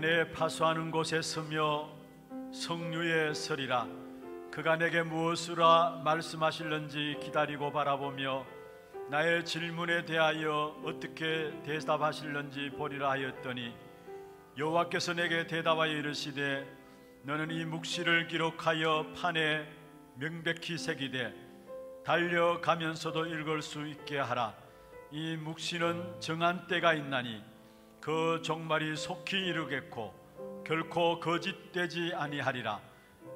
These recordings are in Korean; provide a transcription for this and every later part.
내 파수하는 곳에 서며 성류에 서리라. 그가 내게 무엇으로 말씀하실는지 기다리고 바라보며 나의 질문에 대하여 어떻게 대답하실는지 보리라 하였더니, 여호와께서 내게 대답하여 이르시되 너는 이 묵시를 기록하여 판에 명백히 새기되 달려가면서도 읽을 수 있게 하라. 이 묵시는 정한 때가 있나니 그 종말이 속히 이루겠고 결코 거짓되지 아니하리라.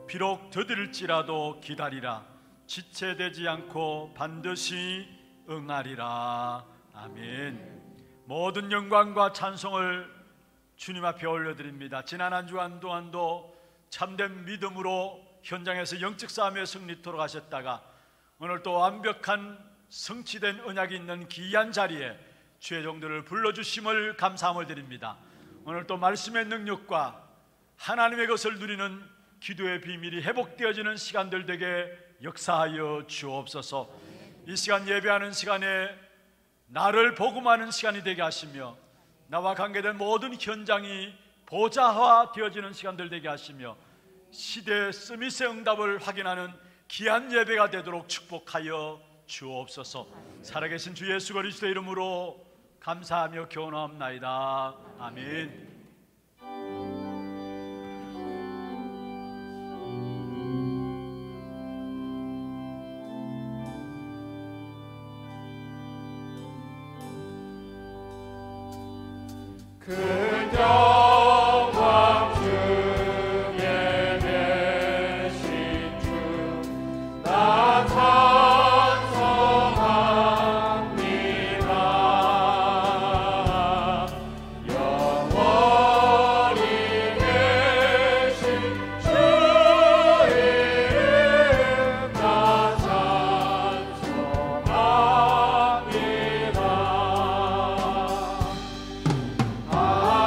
비록 더딜지라도 기다리라. 지체되지 않고 반드시 응하리라. 아멘. 모든 영광과 찬송을 주님 앞에 올려드립니다. 지난 한 주간 동안도 참된 믿음으로 현장에서 영적 싸움의 승리토록 하셨다가 오늘 또 완벽한 성취된 언약이 있는 귀한 자리에 주의 종들을 불러주심을 감사함을 드립니다. 오늘 또 말씀의 능력과 하나님의 것을 누리는 기도의 비밀이 회복되어지는 시간들 되게 역사하여 주옵소서. 이 시간 예배하는 시간에 나를 복음하는 시간이 되게 하시며 나와 관계된 모든 현장이 보좌화 되어지는 시간들 되게 하시며 시대의 스미스의 응답을 확인하는 귀한 예배가 되도록 축복하여 주옵소서. 살아계신 주 예수 그리스도의 이름으로 감사하며 교훈하옵나이다. 아멘. 아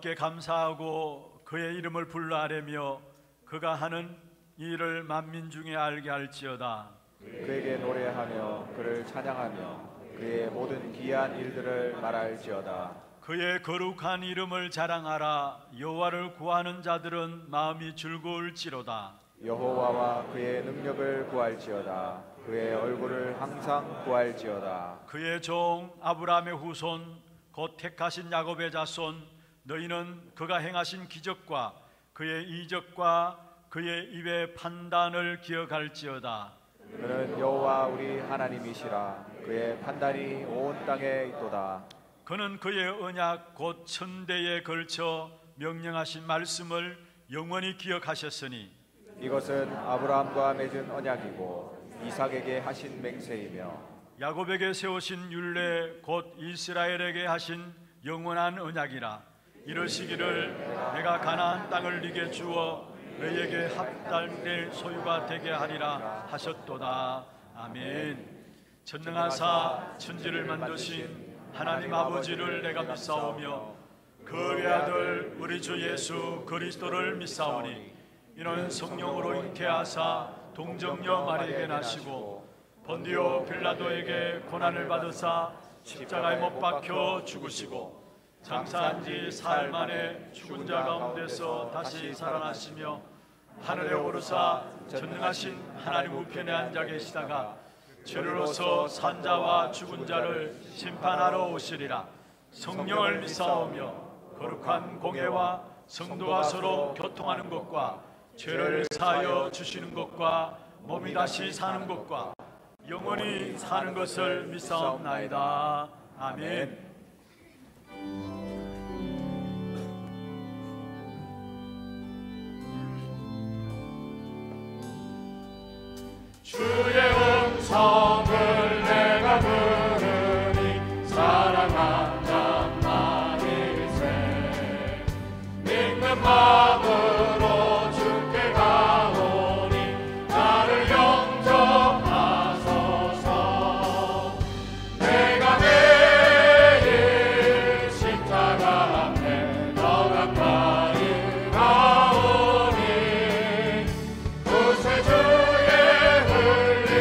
여호와께 감사하고 그의 이름을 불러 아뢰며 그가 하는 일을 만민 중에 알게 할지어다. 그에게 노래하며 그를 찬양하며 그의 모든 기이한 일들을 말할지어다. 그의 거룩한 이름을 자랑하라. 여호와를 구하는 자들은 마음이 즐거울지로다. 여호와와 그의 능력을 구할지어다. 그의 얼굴을 항상 구할지어다. 그의 종 아브라함의 후손 곧 택하신 야곱의 자손, 너희는 그가 행하신 기적과 그의 이적과 그의 입의 판단을 기억할지어다. 그는 여호와 우리 하나님이시라. 그의 판단이 온 땅에 있도다. 그는 그의 언약 곧 천대에 걸쳐 명령하신 말씀을 영원히 기억하셨으니 이것은 아브라함과 맺은 언약이고 이삭에게 하신 맹세이며 야곱에게 세우신 율례 곧 이스라엘에게 하신 영원한 언약이라. 이르시기를 내가 가나안 땅을 네게 주어 너희에게 합달될 소유가 되게 하리라 하셨도다. 아멘. 전능하사 천지를 만드신 하나님 아버지를 내가 믿사오며 그 외아들 우리 주 예수 그리스도를 믿사오니 이는 성령으로 잉태하사 동정녀 마리에게 나시고 본디오 빌라도에게 고난을 받으사 십자가에 못 박혀 죽으시고 장사한 지 사흘 만에 죽은 자 가운데서 다시 살아나시며 하늘에 오르사 전능하신 하나님 우편에 앉아 계시다가 죄로서 산 자와 죽은 자를 심판하러 오시리라. 성령을 믿사오며 거룩한 공회와 성도가 서로 교통하는 것과 죄를 사하여 주시는 것과 몸이 다시 사는 것과 영원히 사는 것을 믿사옵나이다. 아멘. 주의 음성을 내가 부르니 사랑한단 말일세. 믿는 마음으로 주께 가오니 나를 영접하소서. 내가 매일 십자가 앞에 더 가까이 가오니 구세주의 흘린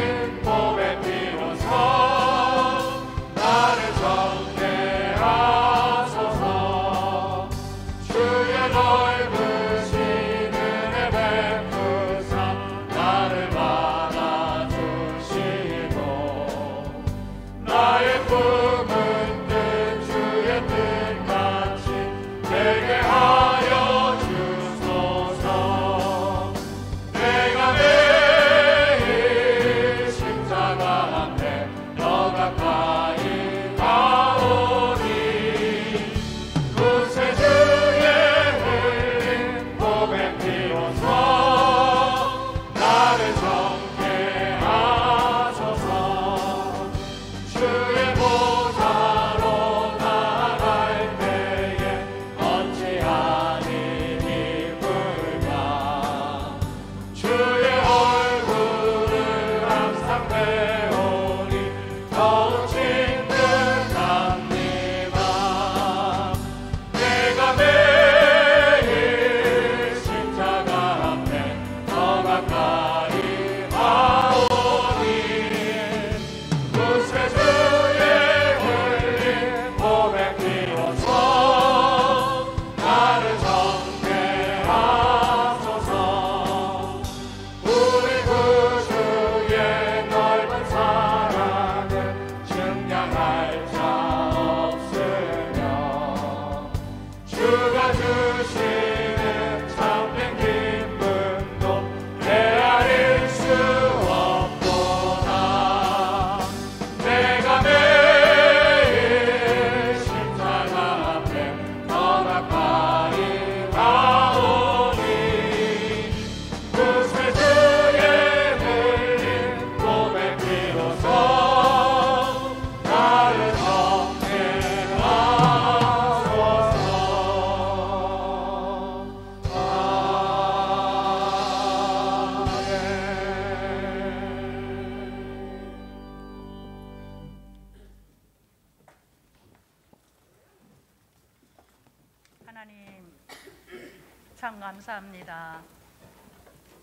참 감사합니다.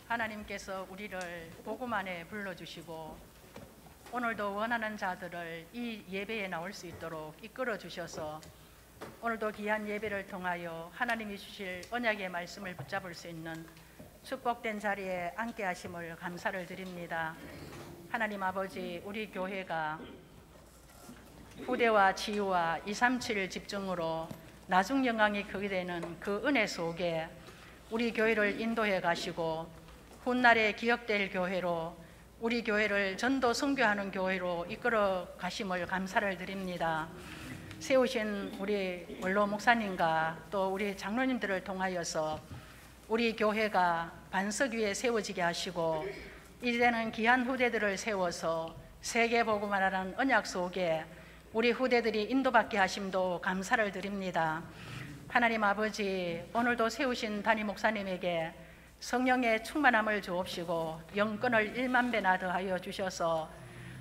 하나님께서 우리를 복음 안에 불러주시고 오늘도 원하는 자들을 이 예배에 나올 수 있도록 이끌어 주셔서 오늘도 귀한 예배를 통하여 하나님이 주실 언약의 말씀을 붙잡을 수 있는 축복된 자리에 앉게 하심을 감사를 드립니다. 하나님 아버지, 우리 교회가 후대와 치유와 237 집중으로 나중 영광이 크게 되는 그 은혜 속에 우리 교회를 인도해 가시고 훗날에 기억될 교회로, 우리 교회를 전도 선교하는 교회로 이끌어 가심을 감사를 드립니다. 세우신 우리 원로 목사님과 또 우리 장로님들을 통하여서 우리 교회가 반석 위에 세워지게 하시고 이제는 귀한 후대들을 세워서 세계복음화라는 언약 속에 우리 후대들이 인도받게 하심도 감사를 드립니다. 하나님 아버지, 오늘도 세우신 담임 목사님에게 성령의 충만함을 주옵시고 영권을 1만 배나 더하여 주셔서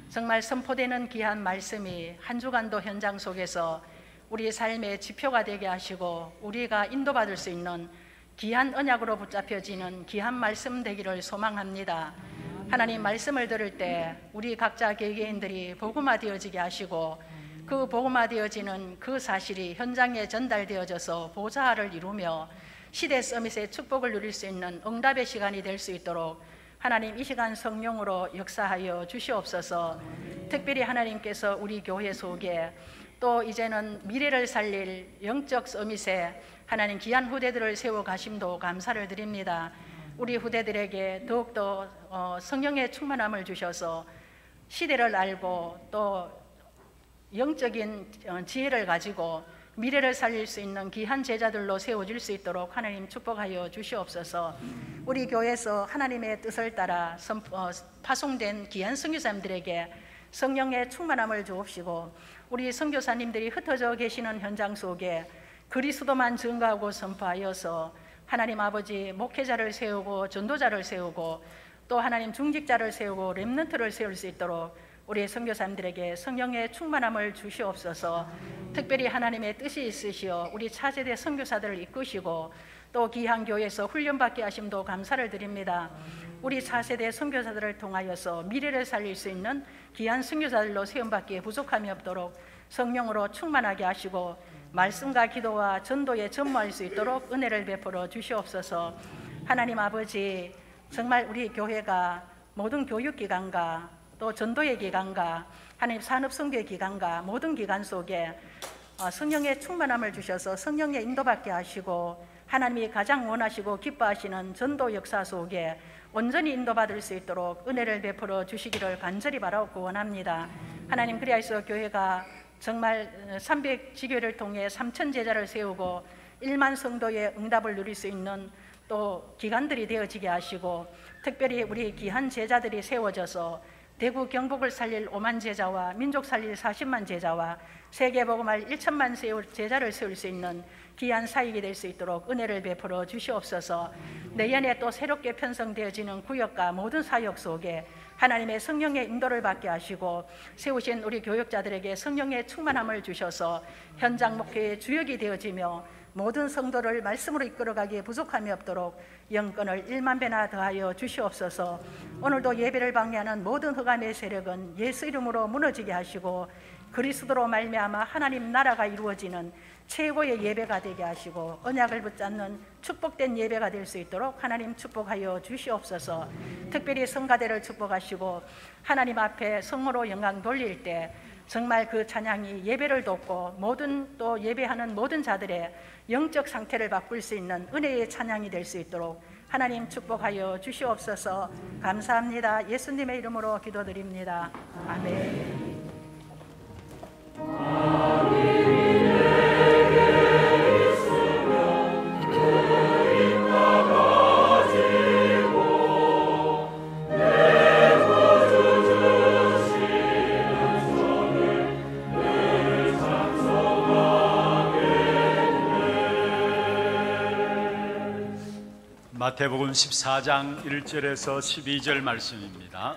정말 선포되는 귀한 말씀이 한 주간도 현장 속에서 우리 삶의 지표가 되게 하시고 우리가 인도받을 수 있는 귀한 언약으로 붙잡혀지는 귀한 말씀 되기를 소망합니다. 하나님 말씀을 들을 때 우리 각자 개개인들이 복음화되어지게 하시고 그 복음화되어지는 그 사실이 현장에 전달되어져서 보좌를 이루며 시대 서밋의 축복을 누릴 수 있는 응답의 시간이 될 수 있도록 하나님 이 시간 성령으로 역사하여 주시옵소서. 특별히 하나님께서 우리 교회 속에 또 이제는 미래를 살릴 영적 서밋에 하나님 귀한 후대들을 세워 가심도 감사를 드립니다. 우리 후대들에게 더욱더 성령의 충만함을 주셔서 시대를 알고 또 영적인 지혜를 가지고 미래를 살릴 수 있는 귀한 제자들로 세워질 수 있도록 하나님 축복하여 주시옵소서. 우리 교회에서 하나님의 뜻을 따라 파송된 귀한 선교사님들에게 성령의 충만함을 주옵시고 우리 선교사님들이 흩어져 계시는 현장 속에 그리스도만 증거하고 선포하여서 하나님 아버지 목회자를 세우고 전도자를 세우고 또 하나님 중직자를 세우고 렘넌트를 세울 수 있도록 우리 선교사님들에게 성령의 충만함을 주시옵소서. 특별히 하나님의 뜻이 있으시어 우리 차세대 선교사들을 이끄시고 또 귀한 교회에서 훈련받게 하심도 감사를 드립니다. 우리 차세대 선교사들을 통하여서 미래를 살릴 수 있는 귀한 선교사들로 세움받기에 부족함이 없도록 성령으로 충만하게 하시고 말씀과 기도와 전도에 전무할 수 있도록 은혜를 베풀어 주시옵소서. 하나님 아버지, 정말 우리 교회가 모든 교육기관과 또 전도의 기관과 하나님 산업선교의 기관과 모든 기관 속에 성령의 충만함을 주셔서 성령의 인도받게 하시고 하나님이 가장 원하시고 기뻐하시는 전도 역사 속에 온전히 인도받을 수 있도록 은혜를 베풀어 주시기를 간절히 바라고 원합니다. 하나님, 그리하여서 교회가 정말 300지교를 통해 3,000 제자를 세우고 1만 성도의 응답을 누릴 수 있는 또 기관들이 되어지게 하시고 특별히 우리 귀한 제자들이 세워져서 대구 경북을 살릴 5만 제자와 민족 살릴 40만 제자와 세계복음할 1천만 제자를 세울 수 있는 귀한 사역이 될 수 있도록 은혜를 베풀어 주시옵소서. 내년에 또 새롭게 편성되어지는 구역과 모든 사역 속에 하나님의 성령의 인도를 받게 하시고 세우신 우리 교역자들에게 성령의 충만함을 주셔서 현장 목회의 주역이 되어지며 모든 성도를 말씀으로 이끌어가기에 부족함이 없도록 영권을 1만 배나 더하여 주시옵소서. 오늘도 예배를 방해하는 모든 흑암의 세력은 예수 이름으로 무너지게 하시고 그리스도로 말미암아 하나님 나라가 이루어지는 최고의 예배가 되게 하시고 언약을 붙잡는 축복된 예배가 될 수 있도록 하나님 축복하여 주시옵소서. 특별히 성가대를 축복하시고 하나님 앞에 성으로 영광 돌릴 때 정말 그 찬양이 예배를 돕고 모든 또 예배하는 모든 자들의 영적 상태를 바꿀 수 있는 은혜의 찬양이 될 수 있도록 하나님 축복하여 주시옵소서. 감사합니다. 예수님의 이름으로 기도드립니다. 아멘. 마태복음 14장 1절에서 12절 말씀입니다.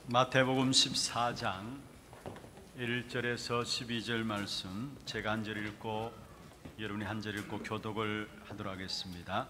마태복음 14장 1절에서 12절 말씀 제가 한 절 읽고 여러분이 한 절 읽고 교독을 하도록 하겠습니다.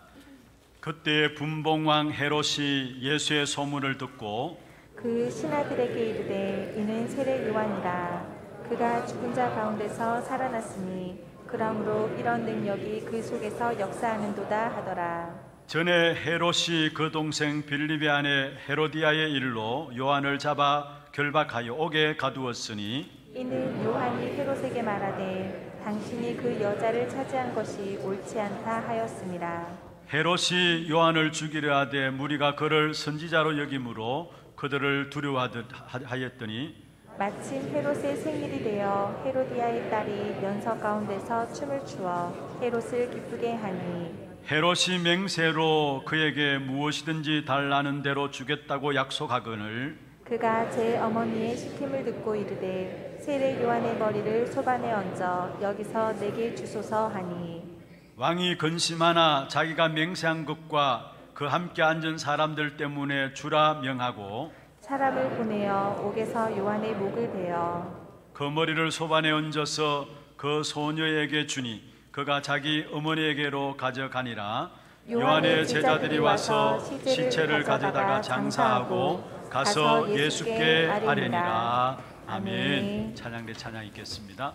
그때 분봉왕 헤롯이 예수의 소문을 듣고 그 신하들에게 이르되 이는 세례 요한이라. 그가 죽은 자 가운데서 살아났으니 그러므로 이런 능력이 그 속에서 역사하는도다 하더라. 전에 헤롯이 그 동생 빌립의 아내 헤로디아의 일로 요한을 잡아 결박하여 옥에 가두었으니 이는 요한이 헤롯에게 말하되 당신이 그 여자를 차지한 것이 옳지 않다 하였습니다. 헤롯이 요한을 죽이려 하되 무리가 그를 선지자로 여김으로 그들을 두려워하였더니 마침 헤롯의 생일이 되어 헤로디아의 딸이 연서 가운데서 춤을 추어 헤롯을 기쁘게 하니 헤롯이 맹세로 그에게 무엇이든지 달라는 대로 주겠다고 약속하거늘 그가 제 어머니의 시킴을 듣고 이르되 세례 요한의 머리를 소반에 얹어 여기서 내게 주소서 하니 왕이 근심하나 자기가 맹세한 것과 그 함께 앉은 사람들 때문에 주라 명하고 사람을 보내어 옥에서 요한의 목을 베어 그 머리를 소반에 얹어서 그 소녀에게 주니 그가 자기 어머니에게로 가져가니라. 요한의 제자들이 와서 시체를 가져다가 장사하고 가서 예수께 아뢰니라. 아멘. 찬양대 찬양 있겠습니다.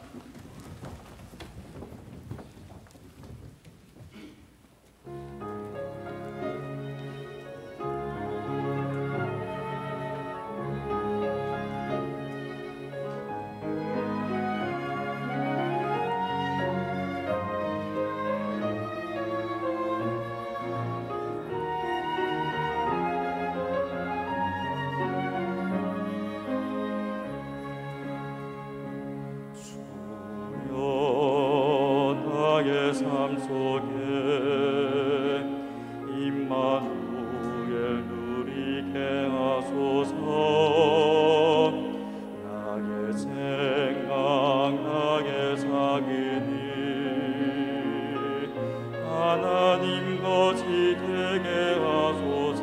삶 속에 임마누엘 누리게 하소서. 나의 생각 나의 사귀니 하나님 것이 되게 하소서.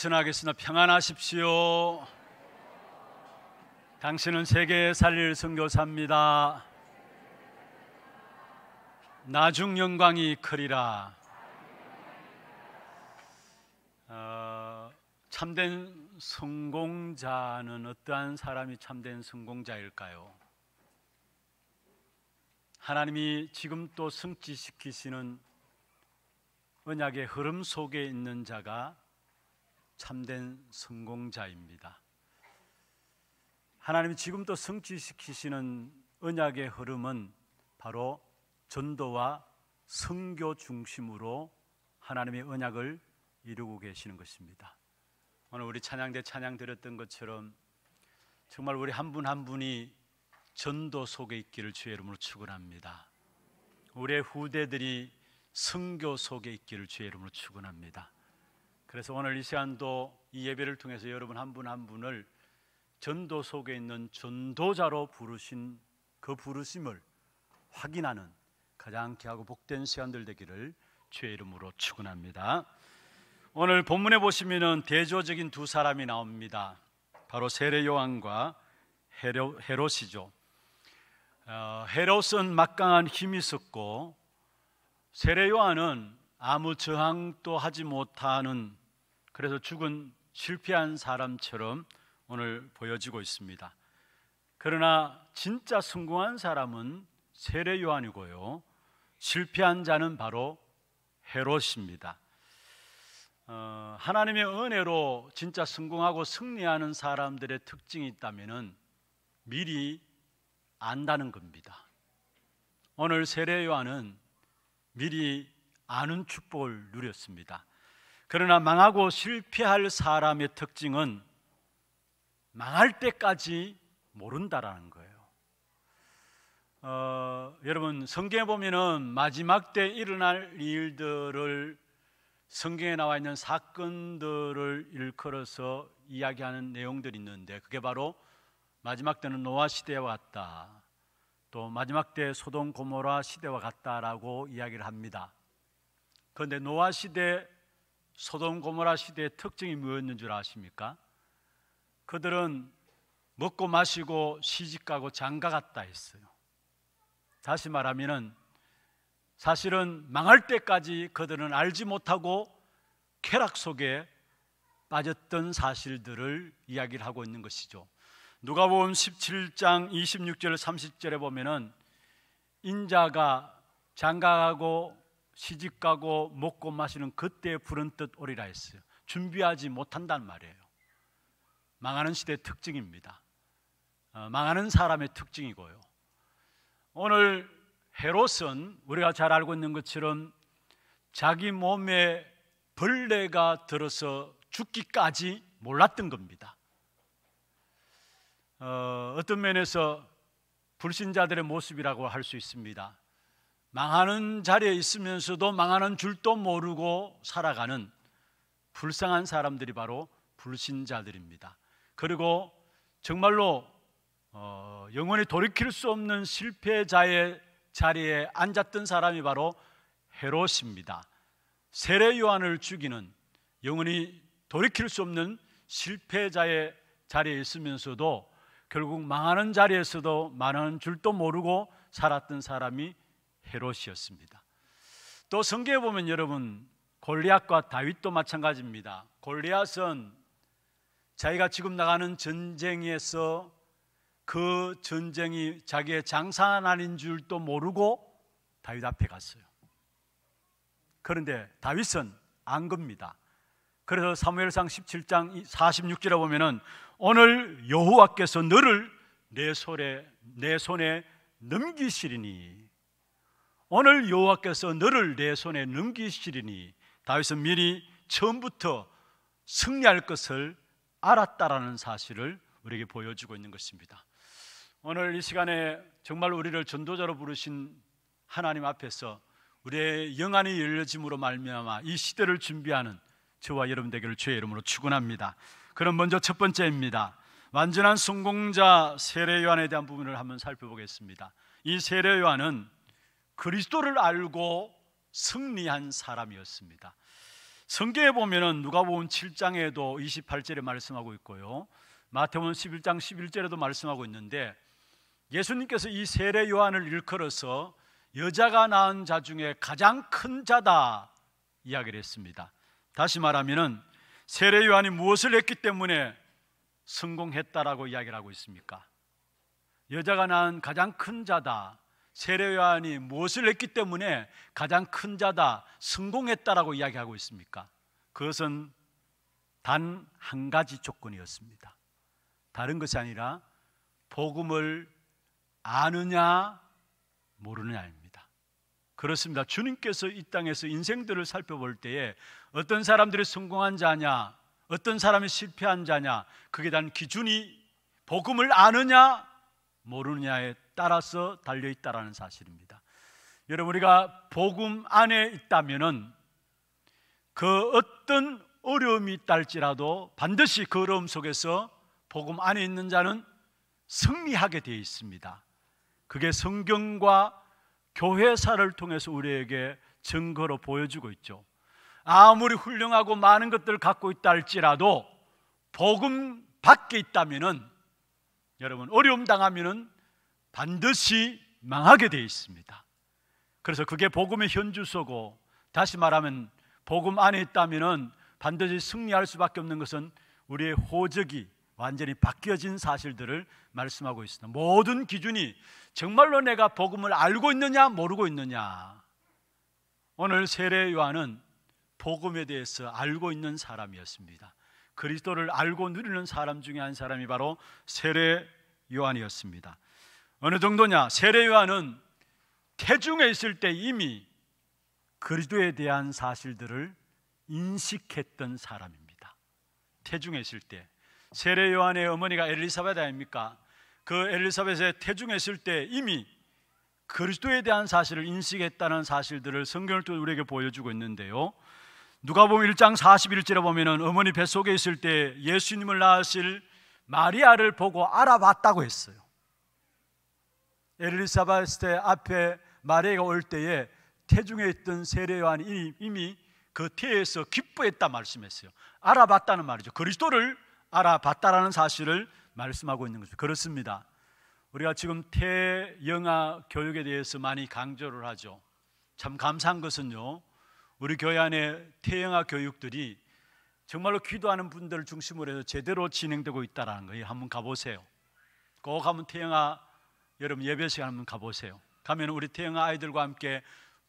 전하겠습니다. 평안하십시오. 당신은 세계에 살릴 선교사입니다. 나중 영광이 크리라. 참된 성공자는 어떠한 사람이 참된 성공자일까요? 하나님이 지금 또 성취시키시는 언약의 흐름 속에 있는 자가 참된 성공자입니다. 하나님이 지금도 성취시키시는 언약의 흐름은 바로 전도와 선교 중심으로 하나님의 언약을 이루고 계시는 것입니다. 오늘 우리 찬양대 찬양 드렸던 것처럼 정말 우리 한 분 한 분이 전도 속에 있기를 주의 이름으로 축원합니다. 우리의 후대들이 선교 속에 있기를 주의 이름으로 축원합니다. 그래서 오늘 이 시간도 이 예배를 통해서 여러분 한 분 한 분을 전도 속에 있는 전도자로 부르신 그 부르심을 확인하는 가장 귀하고 복된 시간들 되기를 주의 이름으로 축원합니다. 오늘 본문에 보시면은 대조적인 두 사람이 나옵니다. 바로 세례 요한과 헤롯이죠. 헤롯은 막강한 힘이 있었고 세례 요한은 아무 저항도 하지 못하는, 그래서 죽은 실패한 사람처럼 오늘 보여지고 있습니다. 그러나 진짜 성공한 사람은 세례 요한이고요, 실패한 자는 바로 헤롯입니다. 하나님의 은혜로 진짜 성공하고 승리하는 사람들의 특징이 있다면은 미리 안다는 겁니다. 오늘 세례 요한은 미리 아는 축복을 누렸습니다. 그러나 망하고 실패할 사람의 특징은 망할 때까지 모른다라는 거예요. 여러분 성경에 보면은 마지막 때 일어날 일들을, 성경에 나와 있는 사건들을 일컬어서 이야기하는 내용들이 있는데 그게 바로 마지막 때는 노아 시대와 같다, 또 마지막 때 소돔 고모라 시대와 같다라고 이야기를 합니다. 그런데 노아 시대, 소돔 고모라 시대의 특징이 뭐였는 줄 아십니까? 그들은 먹고 마시고 시집가고 장가갔다 했어요. 다시 말하면은 사실은 망할 때까지 그들은 알지 못하고 쾌락 속에 빠졌던 사실들을 이야기를 하고 있는 것이죠. 누가복음 17장 26절 30절에 보면은 인자가 장가가고 시집가고 먹고 마시는 그때에 부른 뜻 오리라 했어요. 준비하지 못한단 말이에요. 망하는 시대의 특징입니다. 망하는 사람의 특징이고요. 오늘 헤롯은 우리가 잘 알고 있는 것처럼 자기 몸에 벌레가 들어서 죽기까지 몰랐던 겁니다. 어떤 면에서 불신자들의 모습이라고 할 수 있습니다. 망하는 자리에 있으면서도 망하는 줄도 모르고 살아가는 불쌍한 사람들이 바로 불신자들입니다. 그리고 정말로 영원히 돌이킬 수 없는 실패자의 자리에 앉았던 사람이 바로 헤롯입니다. 세례 요한을 죽이는, 영원히 돌이킬 수 없는 실패자의 자리에 있으면서도 결국 망하는 자리에서도 망하는 줄도 모르고 살았던 사람이 헤롯이었습니다. 또 성경에 보면 여러분 골리앗과 다윗도 마찬가지입니다. 골리앗은 자기가 지금 나가는 전쟁에서 그 전쟁이 자기의 장사난인 줄도 모르고 다윗 앞에 갔어요. 그런데 다윗은 안 겁니다. 그래서 사무엘상 17장 46절에 보면은 오늘 여호와께서 너를 내 손에 넘기시리니, 오늘 여호와께서 너를 내 손에 넘기시리니, 다윗은 미리 처음부터 승리할 것을 알았다라는 사실을 우리에게 보여주고 있는 것입니다. 오늘 이 시간에 정말 우리를 전도자로 부르신 하나님 앞에서 우리의 영안이 열려짐으로 말미암아 이 시대를 준비하는 저와 여러분 되기를 주의 이름으로 축원합니다. 그럼 먼저 첫 번째입니다. 완전한 성공자 세례 요한에 대한 부분을 한번 살펴보겠습니다. 이 세례 요한은 그리스도를 알고 승리한 사람이었습니다. 성경에 보면은 누가복음 7장에도 28절에 말씀하고 있고요, 마태복음 11장 11절에도 말씀하고 있는데, 예수님께서 이 세례 요한을 일컬어서 여자가 낳은 자 중에 가장 큰 자다 이야기를 했습니다. 다시 말하면은 세례 요한이 무엇을 했기 때문에 성공했다라고 이야기를 하고 있습니까? 여자가 낳은 가장 큰 자다, 세례 요한이 무엇을 했기 때문에 가장 큰 자다, 성공했다라고 이야기하고 있습니까? 그것은 단 한 가지 조건이었습니다. 다른 것이 아니라 복음을 아느냐 모르느냐입니다. 그렇습니다. 주님께서 이 땅에서 인생들을 살펴볼 때에 어떤 사람들이 성공한 자냐, 어떤 사람이 실패한 자냐, 그게 단 기준이 복음을 아느냐 모르느냐에 따라서 달려있다라는 사실입니다. 여러분, 우리가 복음 안에 있다면은 그 어떤 어려움이 있다 할지라도 반드시 그 어려움 속에서 복음 안에 있는 자는 승리하게 되어 있습니다. 그게 성경과 교회사를 통해서 우리에게 증거로 보여주고 있죠. 아무리 훌륭하고 많은 것들을 갖고 있다 할지라도 복음 밖에 있다면은, 여러분, 어려움 당하면은 반드시 망하게 되어 있습니다. 그래서 그게 복음의 현주소고, 다시 말하면 복음 안에 있다면은 반드시 승리할 수밖에 없는 것은 우리의 호적이 완전히 바뀌어진 사실들을 말씀하고 있습니다. 모든 기준이 정말로 내가 복음을 알고 있느냐 모르고 있느냐. 오늘 세례 요한은 복음에 대해서 알고 있는 사람이었습니다. 그리스도를 알고 누리는 사람 중에 한 사람이 바로 세례 요한이었습니다. 어느 정도냐? 세례 요한은 태중에 있을 때 이미 그리스도에 대한 사실들을 인식했던 사람입니다. 태중에 있을 때. 세례 요한의 어머니가 엘리사벳 아닙니까? 그 엘리사벳의 태중에 있을 때 이미 그리스도에 대한 사실을 인식했다는 사실들을 성경을 통해 우리에게 보여주고 있는데요, 누가복음 1장 41절에 보면은 어머니 뱃속에 있을 때 예수님을 낳으실 마리아를 보고 알아봤다고 했어요. 엘리사벳의 앞에 마리아가 올 때에 태중에 있던 세례 요한이 이미 그 태에서 기뻐했다 말씀했어요. 알아봤다는 말이죠. 그리스도를 알아봤다라는 사실을 말씀하고 있는 것입니다. 그렇습니다. 우리가 지금 태영아 교육에 대해서 많이 강조를 하죠. 참 감사한 것은요, 우리 교회 안에 태영아 교육들이 정말로 기도하는 분들을 중심으로 해서 제대로 진행되고 있다는 거예요. 한번 가보세요. 꼭 한번 태영아 여러분 예배 시간 한번 가보세요. 가면 우리 태영아 아이들과 함께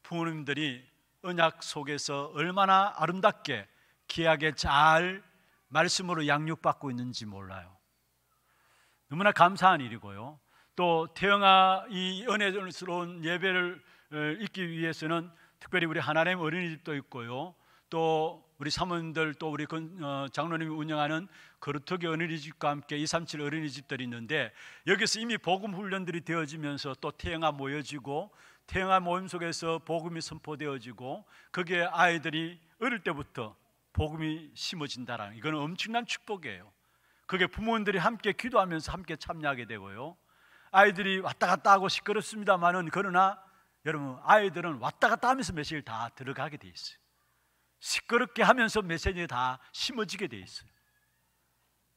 부모님들이 언약 속에서 얼마나 아름답게 귀하게 잘 말씀으로 양육받고 있는지 몰라요. 너무나 감사한 일이고요. 또 태영아 이 은혜스러운 예배를 있기 위해서는 특별히 우리 하나님 어린이집도 있고요, 또 우리 사모님들, 또 우리 장로님이 운영하는 거루터기 어린이집과 함께 237 어린이집들이 있는데, 여기서 이미 복음 훈련들이 되어지면서 또 태영아 모여지고 태영아 모임 속에서 복음이 선포되어지고 거기에 아이들이 어릴 때부터 복음이 심어진다라는, 이거는 엄청난 축복이에요. 그게 부모님들이 함께 기도하면서 함께 참여하게 되고요, 아이들이 왔다 갔다 하고 시끄럽습니다만은, 그러나 여러분 아이들은 왔다 갔다 하면서 메시지를 다 들어가게 돼 있어요. 시끄럽게 하면서 메시지가 다 심어지게 돼 있어요.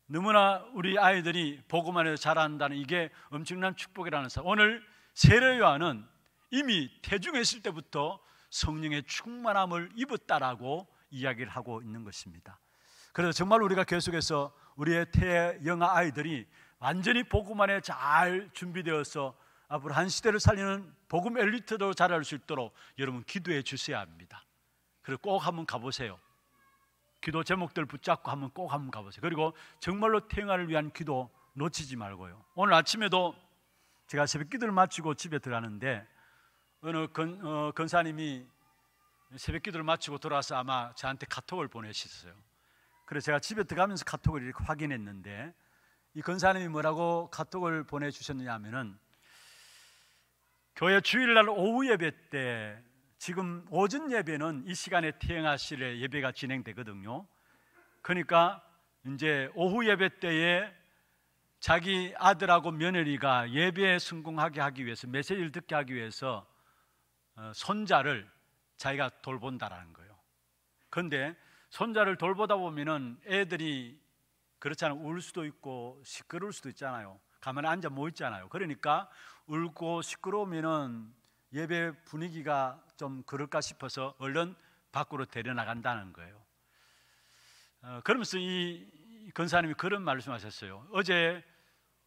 너무나 우리 아이들이 복음 안에서 자란다는 이게 엄청난 축복이라는 사실. 오늘 세례 요한은 이미 태중에 있을 때부터 성령의 충만함을 입었다라고 이야기를 하고 있는 것입니다. 그래서 정말 우리가 계속해서 우리의 태영아 아이들이 완전히 복음 안에 잘 준비되어서 앞으로 한 시대를 살리는 복음 엘리트로 자랄 수 있도록 여러분 기도해 주셔야 합니다. 그리고 꼭 한번 가보세요. 기도 제목들 붙잡고 꼭 한번 가보세요. 그리고 정말로 태영아를 위한 기도 놓치지 말고요. 오늘 아침에도 제가 새벽 기도를 마치고 집에 들어가는데 어느 권사님이 새벽 기도를 마치고 돌아와서 아마 저한테 카톡을 보내셨어요. 그래서 제가 집에 들어가면서 카톡을 이렇게 확인했는데, 이 권사님이 뭐라고 카톡을 보내주셨느냐 하면은, 교회 주일날 오후 예배 때, 지금 오전 예배는 이 시간에 태영아실에 예배가 진행되거든요. 그러니까 이제 오후 예배 때에 자기 아들하고 며느리가 예배에 성공하게 하기 위해서, 메시지를 듣게 하기 위해서 손자를 자기가 돌본다라는 거예요. 그런데 손자를 돌보다 보면은 애들이 그렇잖아요. 울 수도 있고 시끄러울 수도 있잖아요. 가만히 앉아 모 있잖아요. 그러니까 울고 시끄러우면은 예배 분위기가 좀 그럴까 싶어서 얼른 밖으로 데려나간다는 거예요. 그러면서 이 권사님이 그런 말씀하셨어요. 어제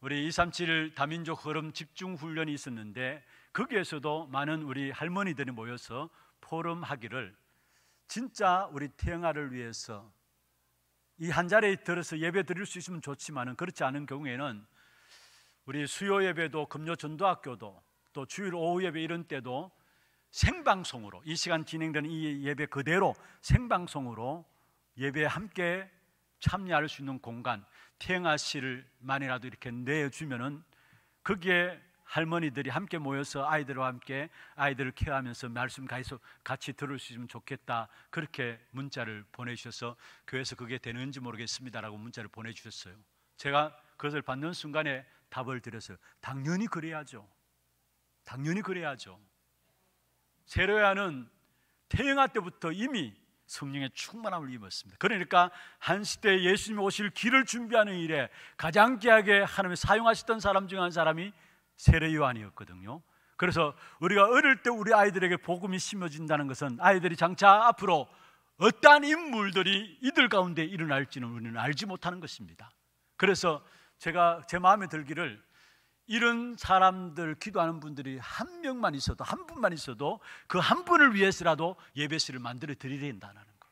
우리 237 다민족 흐름 집중 훈련이 있었는데 거기에서도 많은 우리 할머니들이 모여서 포럼하기를 진짜 우리 태영아를 위해서 이 한 자리에 들어서 예배 드릴 수 있으면 좋지만은 그렇지 않은 경우에는 우리 수요 예배도 금요 전도학교도 또 주일 오후 예배 이런 때도 생방송으로 이 시간 진행되는 이 예배 그대로 생방송으로 예배에 함께 참여할 수 있는 공간 태영아 씨를 만이라도 이렇게 내주면은 거기에 할머니들이 함께 모여서 아이들과 함께 아이들을 케어하면서 말씀 같이 들을 수 있으면 좋겠다. 그렇게 문자를 보내주셔서 교회에서 그게 되는지 모르겠습니다라고 문자를 보내주셨어요. 제가 그것을 받는 순간에 답을 드렸어요. 당연히 그래야죠. 당연히 그래야죠. 세례요한은 태영아 때부터 이미 성령의 충만함을 입었습니다. 그러니까 한 시대에 예수님이 오실 길을 준비하는 일에 가장 귀하게 하나님이 사용하셨던 사람 중 한 사람이 세례요한이었거든요. 그래서 우리가 어릴 때 우리 아이들에게 복음이 심어진다는 것은 아이들이 장차 앞으로 어떠한 인물들이 이들 가운데 일어날지는 우리는 알지 못하는 것입니다. 그래서 제가 제 마음에 들기를 이런 사람들 기도하는 분들이 한 명만 있어도 한 분만 있어도 그 한 분을 위해서라도 예배실을 만들어 드려야 된다는 거,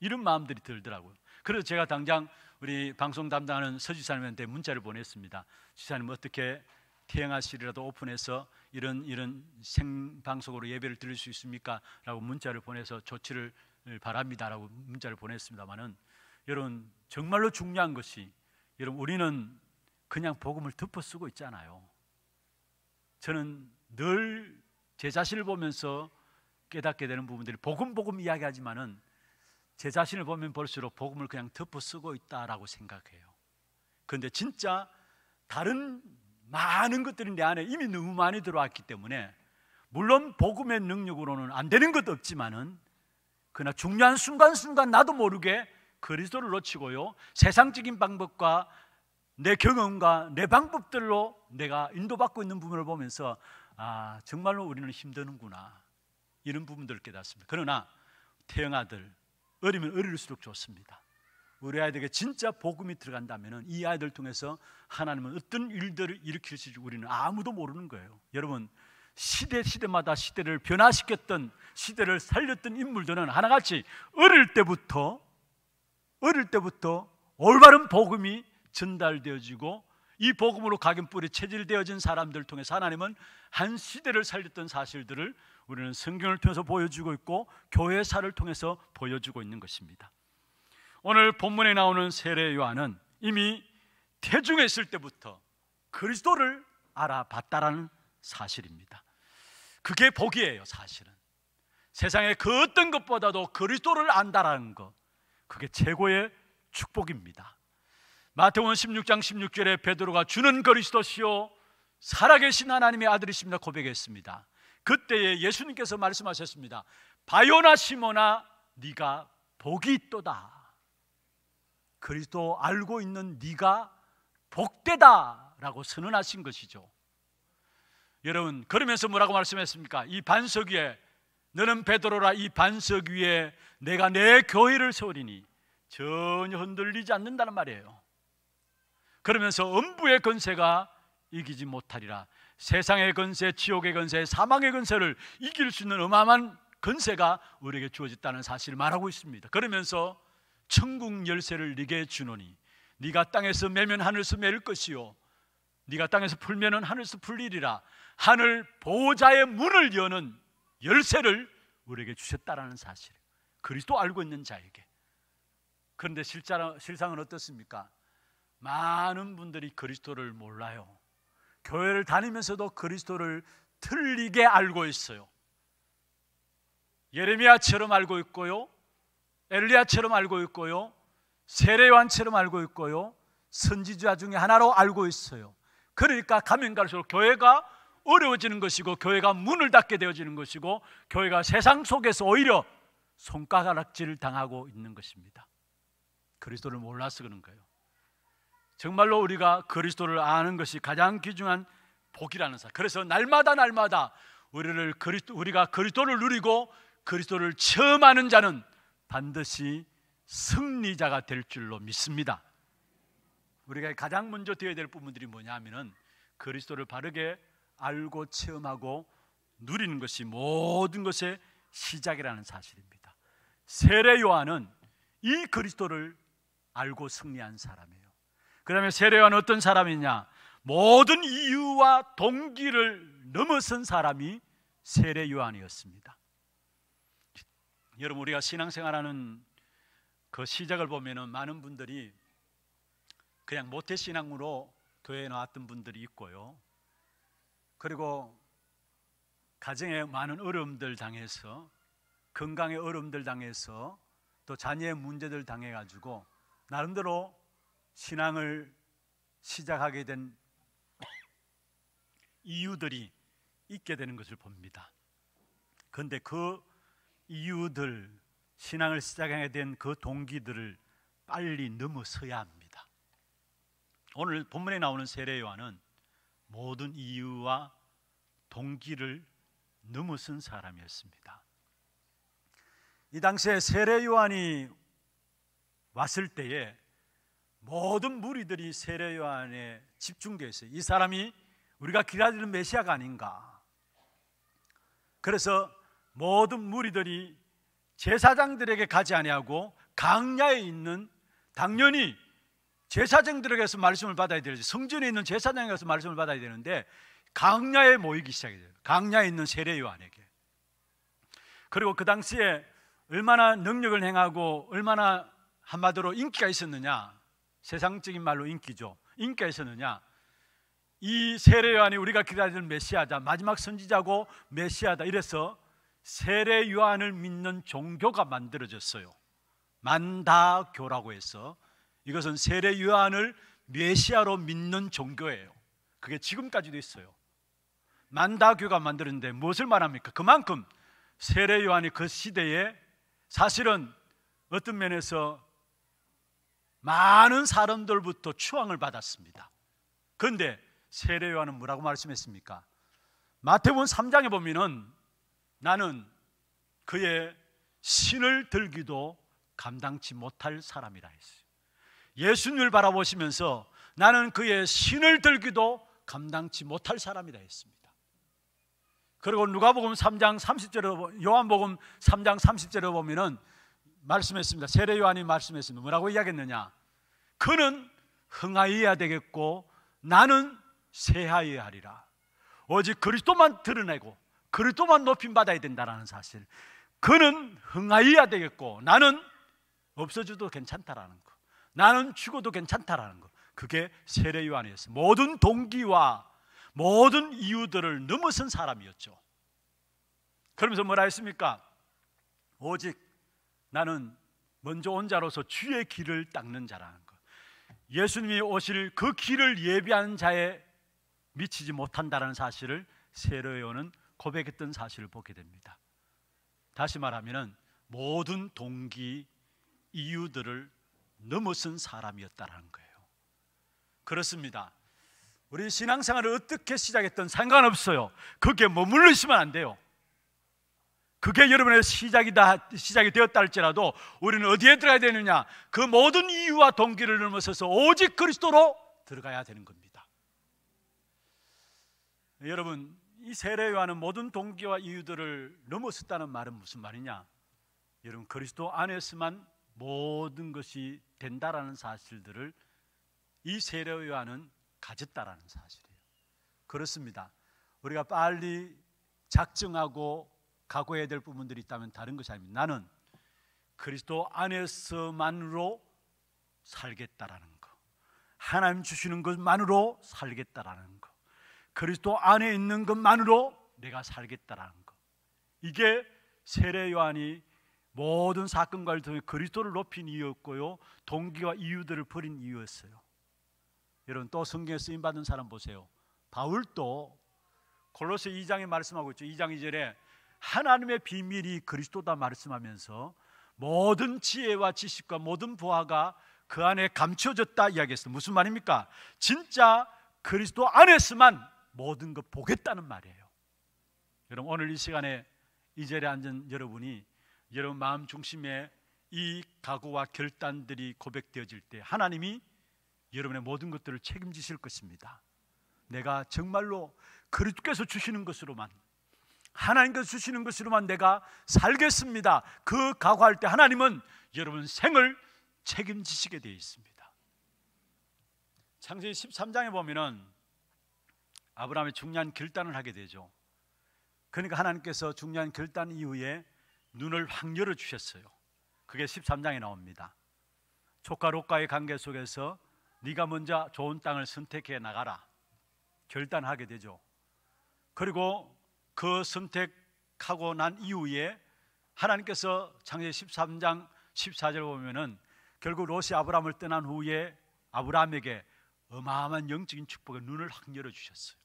이런 마음들이 들더라고요. 그래서 제가 당장 우리 방송 담당하는 서 지사님한테 문자를 보냈습니다. 지사님 어떻게 태영아실이라도 오픈해서 이런 생방송으로 예배를 드릴 수 있습니까? 라고 문자를 보내서 조치를 바랍니다라고 문자를 보냈습니다만은 여러분 정말로 중요한 것이 여러분 우리는 그냥 복음을 덮어쓰고 있잖아요. 저는 늘 제 자신을 보면서 깨닫게 되는 부분들이 복음 이야기하지만은 제 자신을 보면 볼수록 복음을 그냥 덮어쓰고 있다라고 생각해요. 그런데 진짜 다른 많은 것들이 내 안에 이미 너무 많이 들어왔기 때문에 물론 복음의 능력으로는 안 되는 것도 없지만은 그러나 중요한 순간순간 나도 모르게 그리스도를 놓치고요 세상적인 방법과 내 경험과 내 방법들로 내가 인도받고 있는 부분을 보면서 아 정말로 우리는 힘드는구나 이런 부분들을 깨닫습니다. 그러나 태영아들 어리면 어릴수록 좋습니다. 우리 아이들에게 진짜 복음이 들어간다면 이 아이들 통해서 하나님은 어떤 일들을 일으킬지 우리는 아무도 모르는 거예요. 여러분 시대마다 시대를 변화시켰던 시대를 살렸던 인물들은 하나같이 어릴 때부터 올바른 복음이 전달되어지고 이 복음으로 각인뿔이 체질되어진 사람들을 통해서 하나님은 한 시대를 살렸던 사실들을 우리는 성경을 통해서 보여주고 있고 교회사를 통해서 보여주고 있는 것입니다. 오늘 본문에 나오는 세례 요한은 이미 태중에 있을 때부터 그리스도를 알아봤다라는 사실입니다. 그게 복이에요. 사실은 세상의 그 어떤 것보다도 그리스도를 안다라는 것, 그게 최고의 축복입니다. 마태복음 16장 16절에 베드로가 주는 그리스도시요 살아계신 하나님의 아들이십니다 고백했습니다. 그때에 예수님께서 말씀하셨습니다. 바요나 시몬아 네가 복이 있도다. 그리스도 알고 있는 네가 복되다라고 선언하신 것이죠. 여러분 그러면서 뭐라고 말씀했습니까? 이 반석 위에 너는 베드로라 이 반석 위에 내가 내 교회를 세우리니 전혀 흔들리지 않는다는 말이에요. 그러면서 음부의 권세가 이기지 못하리라. 세상의 권세, 지옥의 권세, 사망의 권세를 이길 수 있는 어마어마한 권세가 우리에게 주어졌다는 사실을 말하고 있습니다. 그러면서 천국 열쇠를 네게 주노니 네가 땅에서 매면 하늘에서 매일 것이요 네가 땅에서 풀면은 하늘에서 풀리리라. 하늘 보호자의 문을 여는 열쇠를 우리에게 주셨다라는 사실, 그리스도 알고 있는 자에게. 그런데 실상은 어떻습니까? 많은 분들이 그리스도를 몰라요. 교회를 다니면서도 그리스도를 틀리게 알고 있어요. 예레미야처럼 알고 있고요, 엘리야처럼 알고 있고요, 세례요한처럼 알고 있고요, 선지자 중에 하나로 알고 있어요. 그러니까 가면 갈수록 교회가 어려워지는 것이고 교회가 문을 닫게 되어지는 것이고 교회가 세상 속에서 오히려 손가락질 당하고 있는 것입니다. 그리스도를 몰라서 그런 거예요. 정말로 우리가 그리스도를 아는 것이 가장 귀중한 복이라는 사실. 그래서 날마다 우리가 그리스도를 누리고 그리스도를 처음 아는 자는 반드시 승리자가 될 줄로 믿습니다. 우리가 가장 먼저 되어야 될 부분들이 뭐냐 하면은 그리스도를 바르게 알고 체험하고 누리는 것이 모든 것의 시작이라는 사실입니다. 세례 요한은 이 그리스도를 알고 승리한 사람이에요. 그 다음에 세례 요한은 어떤 사람이냐? 모든 이유와 동기를 넘어선 사람이 세례 요한이었습니다. 여러분, 우리가 신앙생활하는 그 시작을 보면은 많은 분들이 그냥 모태신앙으로 교회에 나왔던 분들이 있고요, 그리고 가정에 많은 어려움들 당해서, 건강의 어려움들 당해서, 또 자녀의 문제들 당해가지고 나름대로 신앙을 시작하게 된 이유들이 있게 되는 것을 봅니다. 그런데 그 이유들, 신앙을 시작하게 된 그 동기들을 빨리 넘어서야 합니다. 오늘 본문에 나오는 세례 요한은 모든 이유와 동기를 넘어선 사람이었습니다. 이 당시에 세례 요한이 왔을 때에 모든 무리들이 세례 요한에 집중되어 있어요. 이 사람이 우리가 기다리는 메시아가 아닌가. 그래서 모든 무리들이 제사장들에게 가지 아니하고 강야에 있는, 당연히 제사장들에게서 말씀을 받아야 되지, 성전에 있는 제사장에게서 말씀을 받아야 되는데 강야에 모이기 시작해요. 강야에 있는 세례 요한에게. 그리고 그 당시에 얼마나 능력을 행하고 얼마나 한마디로 인기가 있었느냐, 세상적인 말로 인기죠. 인기가 있었느냐, 이 세례 요한이 우리가 기다리는 메시아다, 마지막 선지자고 메시아다, 이래서 세례 요한을 믿는 종교가 만들어졌어요. 만다교라고 해서 이것은 세례 요한을 메시아로 믿는 종교예요. 그게 지금까지도 있어요. 만다교가 만들었는데 무엇을 말합니까? 그만큼 세례 요한이 그 시대에 사실은 어떤 면에서 많은 사람들부터 추앙을 받았습니다. 그런데 세례 요한은 뭐라고 말씀했습니까? 마태복음 3장에 보면은 나는 그의 신을 들기도 감당치 못할 사람이라 했어요. 예수님을 바라보시면서 나는 그의 신을 들기도 감당치 못할 사람이라 했습니다. 그리고 누가복음 3장 30절에, 요한복음 3장 30절에 보면은 말씀했습니다. 세례 요한이 말씀했습니다. 뭐라고 이야기했느냐? 그는 흥하여야 되겠고 나는 쇠하여야 하리라. 오직 그리스도만 드러내고 그리스도만 높임받아야 된다는 사실. 그는 흥하여야 되겠고 나는 없어져도 괜찮다라는 거, 나는 죽어도 괜찮다라는 거, 그게 세례 요한이었어요. 모든 동기와 모든 이유들을 넘어선 사람이었죠. 그러면서 뭐라 했습니까? 오직 나는 먼저 온 자로서 주의 길을 닦는 자라는 거, 예수님이 오실 그 길을 예비하는 자에 미치지 못한다는 사실을 세례 요한은 고백했던 사실을 보게 됩니다. 다시 말하면 모든 동기, 이유들을 넘어선 사람이었다는 거예요. 그렇습니다. 우리 신앙생활을 어떻게 시작했든 상관없어요. 그게 머물러 있으면 안 돼요. 그게 여러분의 시작이 되었다 할지라도 우리는 어디에 들어가야 되느냐? 그 모든 이유와 동기를 넘어서서 오직 그리스도로 들어가야 되는 겁니다. 여러분, 이 세례 요한은 모든 동기와 이유들을 넘어섰다는 말은 무슨 말이냐? 여러분, 그리스도 안에서만 모든 것이 된다라는 사실들을 이 세례 요한은 가졌다라는 사실이에요. 그렇습니다. 우리가 빨리 작정하고 각오해야 될 부분들이 있다면 다른 것이 아닙니다. 나는 그리스도 안에서만으로 살겠다라는 거, 하나님 주시는 것만으로 살겠다라는 거, 그리스도 안에 있는 것만으로 내가 살겠다라는 거, 이게 세례 요한이 모든 사건과를 통해 그리스도를 높인 이유였고요, 동기와 이유들을 버린 이유였어요. 여러분, 또 성경에 쓰임받은 사람 보세요. 바울도 골로새 2장에 말씀하고 있죠. 2장 2절에 하나님의 비밀이 그리스도다 말씀하면서 모든 지혜와 지식과 모든 보화가 그 안에 감춰졌다 이야기했어요. 무슨 말입니까? 진짜 그리스도 안에서만 모든 것 보겠다는 말이에요. 여러분, 오늘 이 시간에 이 자리에 앉은 여러분이 여러분 마음 중심에 이 각오와 결단들이 고백되어질 때 하나님이 여러분의 모든 것들을 책임지실 것입니다. 내가 정말로 그리스도께서 주시는 것으로만, 하나님께서 주시는 것으로만 내가 살겠습니다. 그 각오할 때 하나님은 여러분 생을 책임지시게 되어 있습니다. 창세기 13장에 보면은 아브라함이 중요한 결단을 하게 되죠. 그러니까 하나님께서 중요한 결단 이후에 눈을 확 열어주셨어요. 그게 13장에 나옵니다. 족과 롯과의 관계 속에서 네가 먼저 좋은 땅을 선택해 나가라 결단하게 되죠. 그리고 그 선택하고 난 이후에 하나님께서 창세기 13장 14절 보면은 결국 롯이 아브라함을 떠난 후에 아브라함에게 어마어마한 영적인 축복의 눈을 확 열어주셨어요.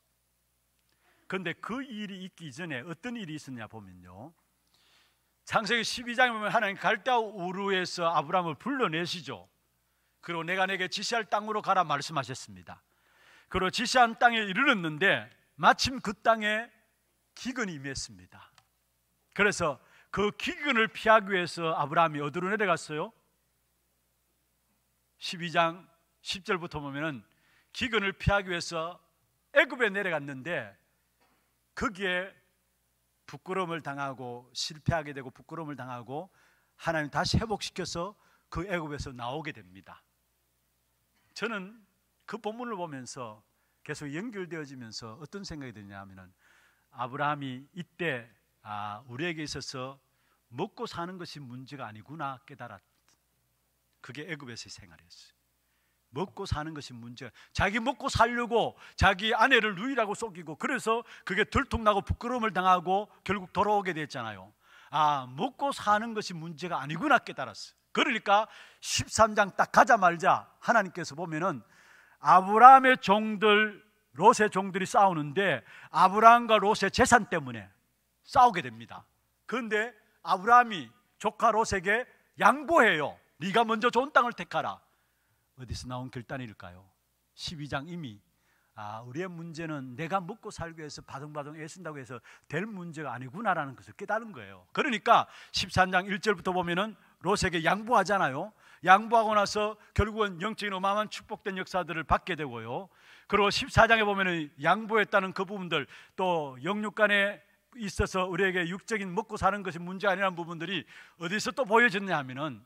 그런데 그 일이 있기 전에 어떤 일이 있었냐 보면요, 창세기 12장에 보면 하나님 갈대아 우르에서 아브라함을 불러내시죠. 그리고 내가 내게 지시할 땅으로 가라 말씀하셨습니다. 그리고 지시한 땅에 이르렀는데 마침 그 땅에 기근이 임했습니다. 그래서 그 기근을 피하기 위해서 아브라함이 어디로 내려갔어요? 12장 10절부터 보면은 기근을 피하기 위해서 애굽에 내려갔는데 거기에 부끄러움을 당하고 실패하게 되고 부끄러움을 당하고 하나님 다시 회복시켜서 그 애굽에서 나오게 됩니다. 저는 그 본문을 보면서 계속 연결되어지면서 어떤 생각이 드냐 하면은 아브라함이 이때 우리에게 있어서 먹고 사는 것이 문제가 아니구나 깨달았. 그게 애굽에서의 생활이었어요. 먹고 사는 것이 문제가, 자기 먹고 살려고 자기 아내를 누이라고 속이고 그래서 그게 들통나고 부끄러움을 당하고 결국 돌아오게 됐잖아요. 먹고 사는 것이 문제가 아니구나 깨달았어요. 그러니까 13장 딱 가자마자 하나님께서 보면은 아브라함의 종들, 롯의 종들이 싸우는데 아브라함과 롯의 재산 때문에 싸우게 됩니다. 그런데 아브라함이 조카 롯에게 양보해요. 네가 먼저 좋은 땅을 택하라. 어디서 나온 결단일까요? 12장 이미 우리의 문제는 내가 먹고 살기 위해서 바둥바둥 애쓴다고 해서 될 문제가 아니구나라는 것을 깨달은 거예요. 그러니까 13장 1절부터 보면은 롯에게 양보하잖아요. 양보하고 나서 결국은 영적인 어마어마한 축복된 역사들을 받게 되고요. 그리고 14장에 보면은 양보했다는 그 부분들, 또 영육간에 있어서 우리에게 육적인 먹고 사는 것이 문제 아니라는 부분들이 어디서 또 보여졌냐 하면은,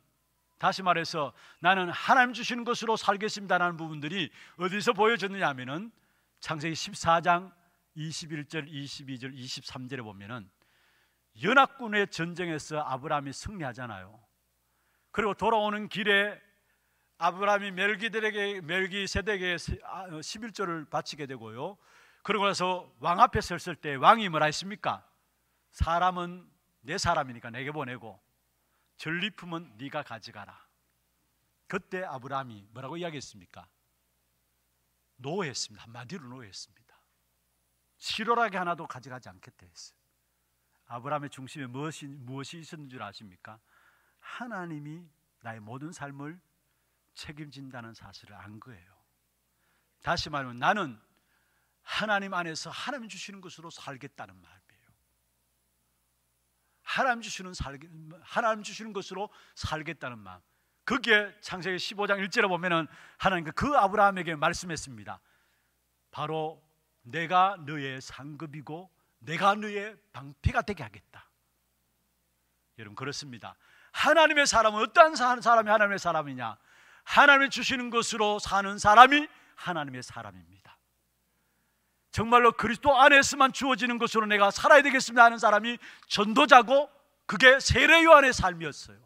다시 말해서 나는 하나님 주시는 것으로 살겠습니다라는 부분들이 어디서 보여졌느냐 하면은 창세기 14장 21절, 22절, 23절에 보면은 연합군의 전쟁에서 아브라함이 승리하잖아요. 그리고 돌아오는 길에 아브라함이 멜기세덱에게 11조를 바치게 되고요. 그러고 나서 왕 앞에 섰을 때 왕이 뭐라 했습니까? 사람은 내 사람이니까 내게 보내고 전리품은 네가 가져가라. 그때 아브라함이 뭐라고 이야기했습니까? 노했습니다. 한마디로 노했습니다. 실오라기 하나도 가져가지 않겠다 했어요. 아브라함의 중심에 무엇이 있었는 줄 아십니까? 하나님이 나의 모든 삶을 책임진다는 사실을 안 거예요. 다시 말하면 나는 하나님 안에서 하나님 주시는 것으로 살겠다는 마음이에요. 하나님 주시는 것으로 살겠다는 마음. 그게 창세기 15장 1절에 보면은 하나님께 그 아브라함에게 말씀했습니다. 바로 내가 너의 상급이고 내가 너의 방패가 되게 하겠다. 여러분, 그렇습니다. 하나님의 사람은 어떠한 사람이 하나님의 사람이냐? 하나님이 주시는 것으로 사는 사람이 하나님의 사람입니다. 정말로 그리스도 안에서만 주어지는 것으로 내가 살아야 되겠습니다 하는 사람이 전도자고, 그게 세례 요한의 삶이었어요.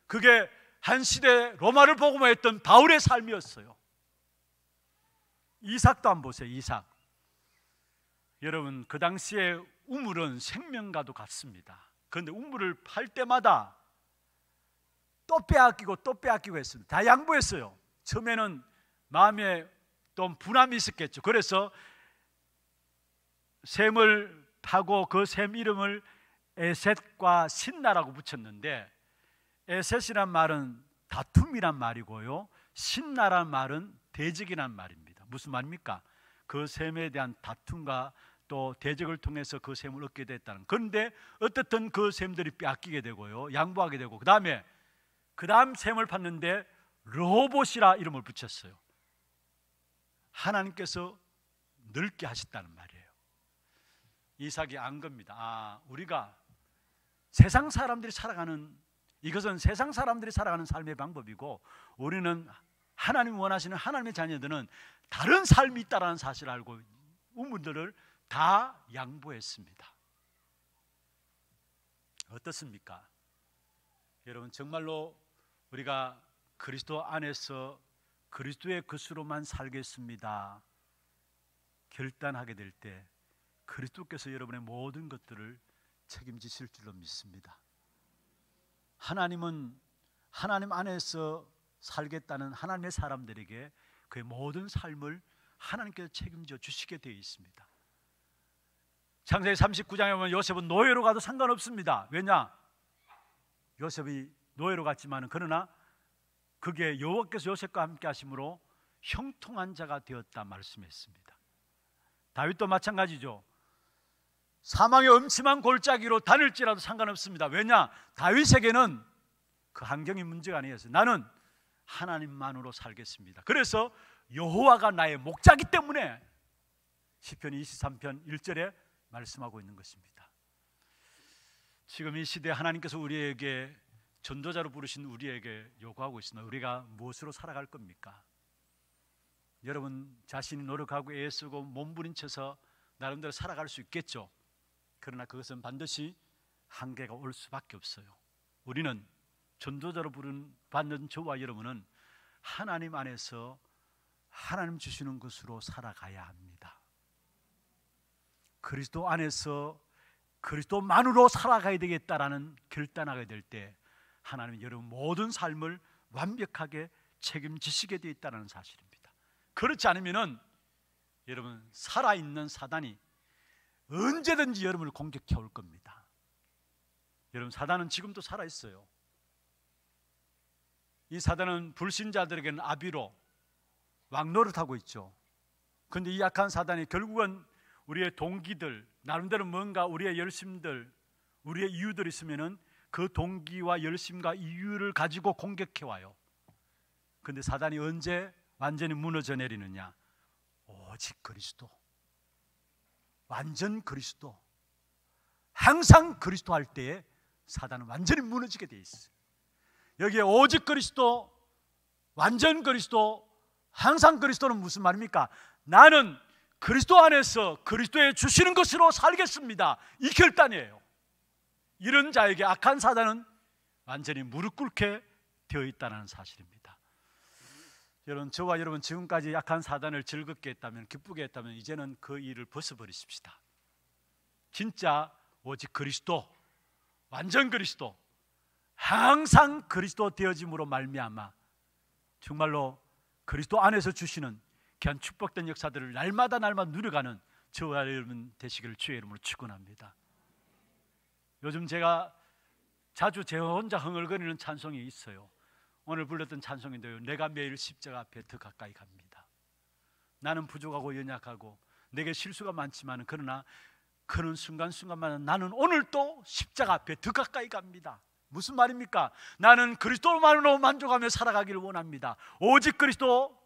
그게 한 시대 로마를 복음화했던 바울의 삶이었어요. 이삭도 한번 보세요. 이삭. 여러분, 그 당시에 우물은 생명과도 같습니다. 그런데 우물을 팔 때마다 또 빼앗기고 또 빼앗기고 했습니다. 다 양보했어요. 처음에는 마음에 또 분함이 있었겠죠. 그래서 샘을 파고 그 샘 이름을 에셋과 신나라고 붙였는데, 에셋이란 말은 다툼이란 말이고요, 신나란 말은 대적이란 말입니다. 무슨 말입니까? 그 샘에 대한 다툼과 또 대적을 통해서 그 샘을 얻게 됐다는. 그런데 어떻든 그 샘들이 빼앗기게 되고요, 양보하게 되고, 그 다음 샘을 팠는데 르호봇이라 이름을 붙였어요. 하나님께서 넓게 하셨다는 말이에요. 이삭이 안 겁니다. 우리가 세상 사람들이 살아가는, 이것은 세상 사람들이 살아가는 삶의 방법이고, 우리는 하나님이 원하시는 하나님의 자녀들은 다른 삶이 있다는 사실을 알고 우물들을 다 양보했습니다. 어떻습니까? 여러분, 정말로 우리가 그리스도 안에서 그리스도의 것으로만 살겠습니다 결단하게 될 때, 그리스도께서 여러분의 모든 것들을 책임지실 줄로 믿습니다. 하나님은 하나님 안에서 살겠다는 하나님의 사람들에게 그의 모든 삶을 하나님께서 책임져 주시게 되어 있습니다. 창세기 39장에 보면 요셉은 노예로 가도 상관없습니다. 왜냐? 요셉이 노예로 갔지만 그러나 그게 여호와께서 요셉과 함께 하심으로 형통한 자가 되었다 말씀했습니다. 다윗도 마찬가지죠. 사망의 음침한 골짜기로 다닐지라도 상관없습니다. 왜냐? 다윗에게는 그 환경이 문제가 아니었어요. 나는 하나님만으로 살겠습니다. 그래서 여호와가 나의 목자기 때문에 시편 23편 1절에 말씀하고 있는 것입니다. 지금 이 시대에 하나님께서 우리에게 전도자로 부르신 우리에게 요구하고 있습니다. 우리가 무엇으로 살아갈 겁니까? 여러분 자신이 노력하고 애쓰고 몸부림쳐서 나름대로 살아갈 수 있겠죠. 그러나 그것은 반드시 한계가 올 수밖에 없어요. 우리는 전도자로 받는 저와 여러분은 하나님 안에서 하나님 주시는 것으로 살아가야 합니다. 그리스도 안에서 그리스도만으로 살아가야 되겠다라는 결단하게 될 때 하나님은 여러분 모든 삶을 완벽하게 책임지시게 되어 있다는 사실입니다. 그렇지 않으면은 여러분 살아있는 사단이 언제든지 여러분을 공격해 올 겁니다. 여러분 사단은 지금도 살아있어요. 이 사단은 불신자들에게는 아비로 왕노릇하고 있죠. 그런데 이 약한 사단이 결국은 우리의 동기들, 나름대로 뭔가 우리의 열심들, 우리의 이유들이 있으면은 그 동기와 열심과 이유를 가지고 공격해 와요. 그런데 사단이 언제 완전히 무너져 내리느냐? 오직 그리스도, 완전 그리스도, 항상 그리스도 할 때에 사단은 완전히 무너지게 돼 있어요. 여기에 오직 그리스도, 완전 그리스도, 항상 그리스도는 무슨 말입니까? 나는 그리스도 안에서 그리스도의 주시는 것으로 살겠습니다. 이 결단이에요. 이런 자에게 악한 사단은 완전히 무릎 꿇게 되어 있다는 사실입니다. 여러분 저와 여러분 지금까지 약한 사단을 즐겁게 했다면, 기쁘게 했다면 이제는 그 일을 벗어버리십시다. 진짜 오직 그리스도, 완전 그리스도, 항상 그리스도 되어짐으로 말미암아 정말로 그리스도 안에서 주시는 귀한 축복된 역사들을 날마다 누려가는 저와 여러분 되시기를 주의 이름으로 축원합니다. 요즘 제가 자주 제 혼자 흥얼거리는 찬송이 있어요. 오늘 불렀던 찬송인데요, 내가 매일 십자가 앞에 더 가까이 갑니다. 나는 부족하고 연약하고 내게 실수가 많지만 그러나 그런 순간순간마다 나는 오늘도 십자가 앞에 더 가까이 갑니다. 무슨 말입니까? 나는 그리스도만으로 만족하며 살아가기를 원합니다. 오직 그리스도,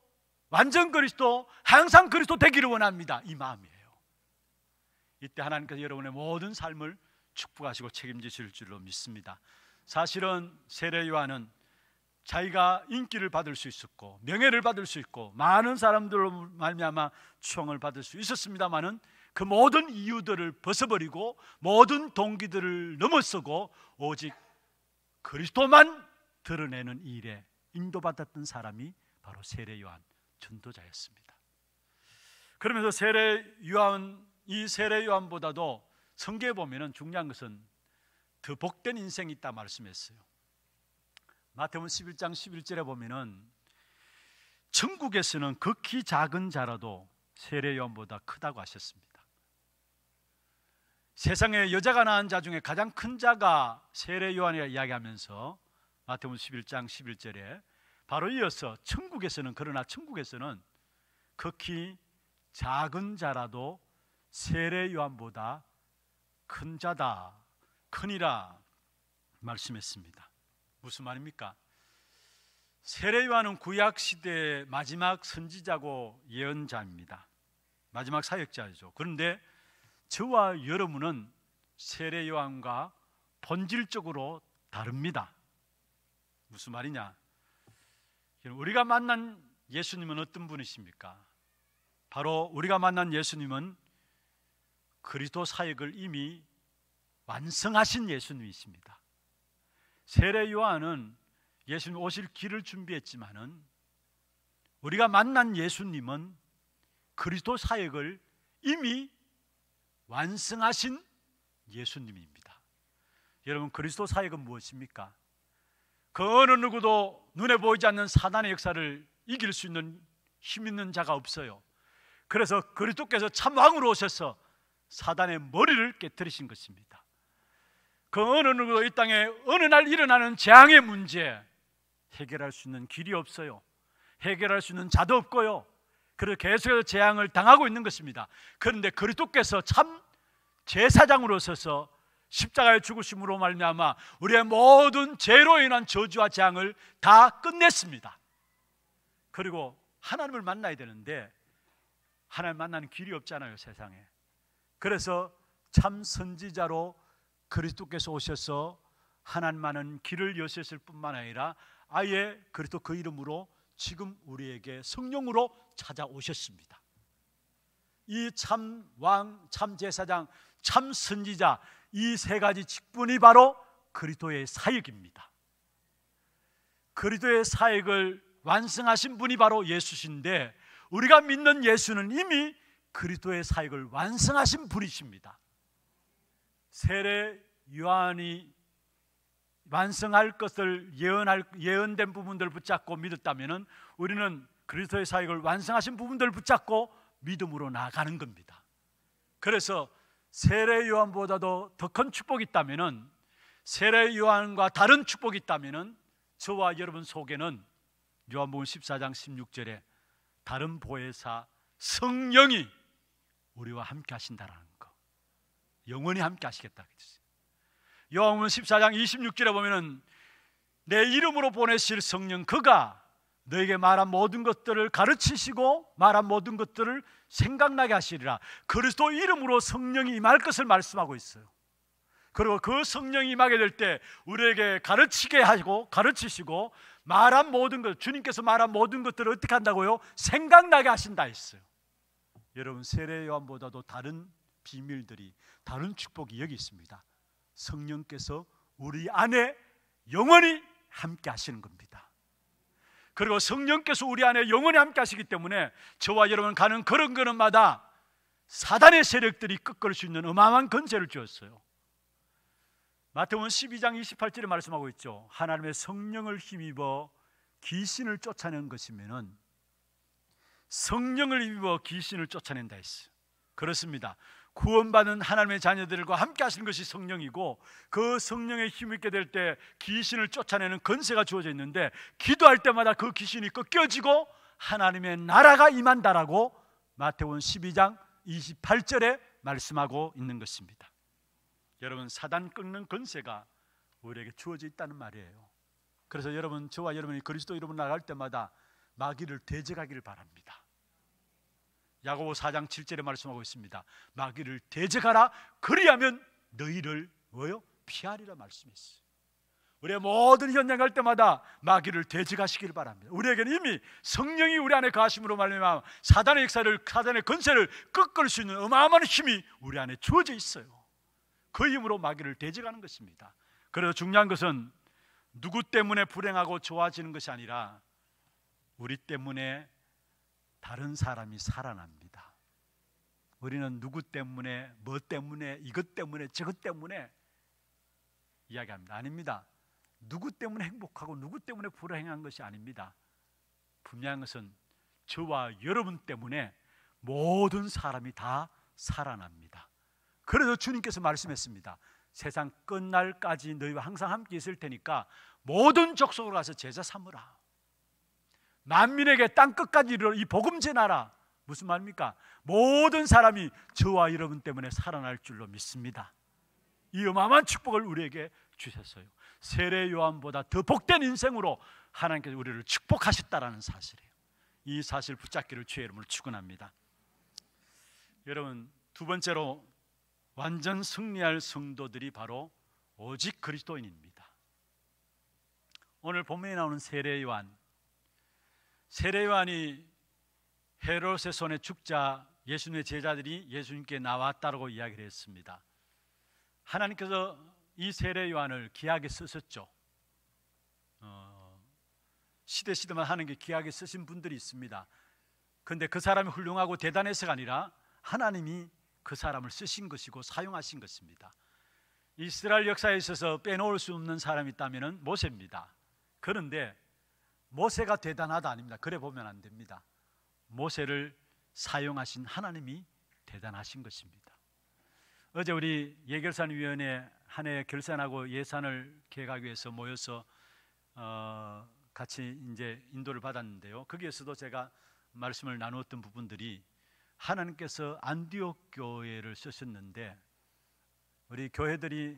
완전 그리스도, 항상 그리스도 되기를 원합니다. 이 마음이에요. 이때 하나님께서 여러분의 모든 삶을 축복하시고 책임지실 줄로 믿습니다. 사실은 세례 요한은 자기가 인기를 받을 수 있었고 명예를 받을 수 있고 많은 사람들로 말미암아 추앙을 받을 수 있었습니다마는 그 모든 이유들을 벗어버리고 모든 동기들을 넘어서고 오직 그리스도만 드러내는 일에 인도받았던 사람이 바로 세례 요한 전도자였습니다. 그러면서 이 세례 요한보다도 성경에 보면은 중요한 것은 더 복된 인생이 있다 말씀했어요. 마태복음 11장 11절에 보면은 천국에서는 극히 작은 자라도 세례 요한보다 크다고 하셨습니다. 세상에 여자가 낳은 자 중에 가장 큰 자가 세례 요한이라 이야기하면서 마태복음 11장 11절에 바로 이어서 그러나 천국에서는 극히 작은 자라도 세례 요한보다 큰 자다, 크니라 말씀했습니다. 무슨 말입니까? 세례 요한은 구약 시대의 마지막 선지자고 예언자입니다. 마지막 사역자이죠. 그런데 저와 여러분은 세례 요한과 본질적으로 다릅니다. 무슨 말이냐? 우리가 만난 예수님은 어떤 분이십니까? 바로 우리가 만난 예수님은 그리스도 사역을 이미 완성하신 예수님이십니다. 세례 요한은 예수님 오실 길을 준비했지만은 우리가 만난 예수님은 그리스도 사역을 이미 완성하신 예수님입니다. 여러분, 그리스도 사역은 무엇입니까? 그 어느 누구도 눈에 보이지 않는 사단의 역사를 이길 수 있는 힘 있는 자가 없어요. 그래서 그리스도께서 참 왕으로 오셔서 사단의 머리를 깨뜨리신 것입니다. 그 어느 누구도 이 땅에 어느 날 일어나는 재앙의 문제 해결할 수 있는 길이 없어요. 해결할 수 있는 자도 없고요. 그래서 계속해서 재앙을 당하고 있는 것입니다. 그런데 그리스도께서 참 제사장으로 서서 십자가의 죽으심으로 말미암아 우리의 모든 죄로 인한 저주와 재앙을 다 끝냈습니다. 그리고 하나님을 만나야 되는데 하나님 만나는 길이 없잖아요, 세상에. 그래서 참 선지자로 그리스도께서 오셔서 하나님만은 길을 여셨을 뿐만 아니라 아예 그리스도 그 이름으로 지금 우리에게 성령으로 찾아오셨습니다. 이 참 왕, 참 제사장, 참 선지자, 이 세 가지 직분이 바로 그리스도의 사역입니다. 그리스도의 사역을 완성하신 분이 바로 예수신데 우리가 믿는 예수는 이미 그리스도의 사역을 완성하신 분이십니다. 세례 요한이 완성할 것을 예언된 부분들을 붙잡고 믿었다면 우리는 그리스도의 사역을 완성하신 부분들을 붙잡고 믿음으로 나아가는 겁니다. 그래서 세례 요한보다도 더 큰 축복이 있다면, 세례 요한과 다른 축복이 있다면 저와 여러분 속에는 요한복음 14장 16절에 다른 보혜사 성령이 우리와 함께 하신다라는 거, 영원히 함께 하시겠다 그랬어요. 요한복음 14장 26절에 보면은 내 이름으로 보내실 성령 그가 너에게 말한 모든 것들을 가르치시고 말한 모든 것들을 생각나게 하시리라. 그리스도 이름으로 성령이 임할 것을 말씀하고 있어요. 그리고 그 성령이 임하게 될 때 우리에게 가르치게 하시고 가르치시고 말한 모든 것, 주님께서 말한 모든 것들을 어떻게 한다고요? 생각나게 하신다 했어요. 여러분, 세례 요한보다도 다른 비밀들이, 다른 축복이 여기 있습니다. 성령께서 우리 안에 영원히 함께 하시는 겁니다. 그리고 성령께서 우리 안에 영원히 함께 하시기 때문에 저와 여러분 가는 걸음걸음마다 사단의 세력들이 꺾을 수 있는 어마어마한 권세를 주었어요. 마태복음 12장 28절에 말씀하고 있죠. 하나님의 성령을 힘입어 귀신을 쫓아낸 것이면은 성령을 힘입어 귀신을 쫓아낸다 했어요. 그렇습니다. 구원받은 하나님의 자녀들과 함께 하시는 것이 성령이고 그 성령에 힘있게 될 때 귀신을 쫓아내는 권세가 주어져 있는데 기도할 때마다 그 귀신이 꺾여지고 하나님의 나라가 임한다라고 마태복음 12장 28절에 말씀하고 있는 것입니다. 여러분, 사단 꺾는 권세가 우리에게 주어져 있다는 말이에요. 그래서 여러분, 저와 여러분이 그리스도 이름으로 나갈 때마다 마귀를 대적하기를 바랍니다. 야고보 4장 7절에 말씀하고 있습니다. 마귀를 대적하라. 그리하면 너희를 뭐요? 피하리라 말씀했어요. 우리의 모든 현장 갈 때마다 마귀를 대적하시기를 바랍니다. 우리에게는 이미 성령이 우리 안에 거하심으로 말미암아 사단의 역사를, 사단의 권세를 꺾을 수 있는 어마어마한 힘이 우리 안에 주어져 있어요. 그 힘으로 마귀를 대적하는 것입니다. 그래서 중요한 것은 누구 때문에 불행하고 좋아지는 것이 아니라 우리 때문에 다른 사람이 살아납니다. 우리는 누구 때문에, 뭐 때문에, 이것 때문에, 저것 때문에 이야기합니다. 아닙니다. 누구 때문에 행복하고 누구 때문에 불행한 것이 아닙니다. 분명한 것은 저와 여러분 때문에 모든 사람이 다 살아납니다. 그래서 주님께서 말씀했습니다. 세상 끝날까지 너희와 항상 함께 있을 테니까 모든 족속으로 가서 제자 삼으라. 만민에게 땅 끝까지 이르러 이 복음 전하라. 무슨 말입니까? 모든 사람이 저와 여러분 때문에 살아날 줄로 믿습니다. 이 어마어마한 축복을 우리에게 주셨어요. 세례 요한보다 더 복된 인생으로 하나님께서 우리를 축복하셨다라는 사실이에요. 이 사실 붙잡기를 주의 이름으로 축원합니다. 여러분, 두 번째로 완전 승리할 성도들이 바로 오직 그리스도인입니다. 오늘 본문에 나오는 세례 요한, 세례 요한이 헤롯의 손에 죽자 예수님의 제자들이 예수님께 나왔다라고 이야기를 했습니다. 하나님께서 이 세례 요한을 귀하게 쓰셨죠. 시대시대만 하는 게 귀하게 쓰신 분들이 있습니다. 그런데 그 사람이 훌륭하고 대단해서가 아니라 하나님이 그 사람을 쓰신 것이고 사용하신 것입니다. 이스라엘 역사에 있어서 빼놓을 수 없는 사람이 있다면 모세입니다. 그런데 모세가 대단하다 아닙니다. 그래 보면 안 됩니다. 모세를 사용하신 하나님이 대단하신 것입니다. 어제 우리 예결산위원회 한 해 결산하고 예산을 계획하기 위해서 모여서 같이 이제 인도를 받았는데요. 거기에서도 제가 말씀을 나누었던 부분들이 하나님께서 안디옥 교회를 쓰셨는데 우리 교회들이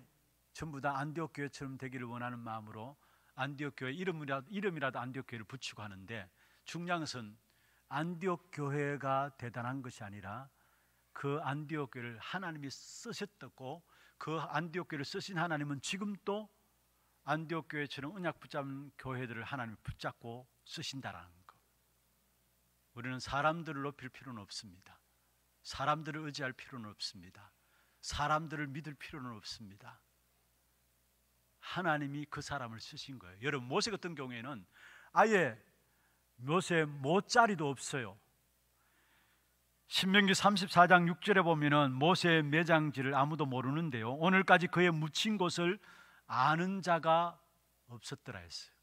전부 다 안디옥 교회처럼 되기를 원하는 마음으로 안디옥 교회 이름이라도 안디옥 교회를 붙이고 하는데, 중요한 것은 안디옥 교회가 대단한 것이 아니라 그 안디옥 교회를 하나님이 쓰셨고 그 안디옥 교회를 쓰신 하나님은 지금 또 안디옥 교회처럼 언약 붙잡은 교회들을 하나님이 붙잡고 쓰신다라는 것. 우리는 사람들을 높일 필요는 없습니다. 사람들을 의지할 필요는 없습니다. 사람들을 믿을 필요는 없습니다. 하나님이 그 사람을 쓰신 거예요. 여러분, 모세 같은 경우에는 아예 모세 모자리도 없어요. 신명기 34장 6절에 보면은 모세의 매장지를 아무도 모르는데요, 오늘까지 그의 묻힌 곳을 아는 자가 없었더라 했어요.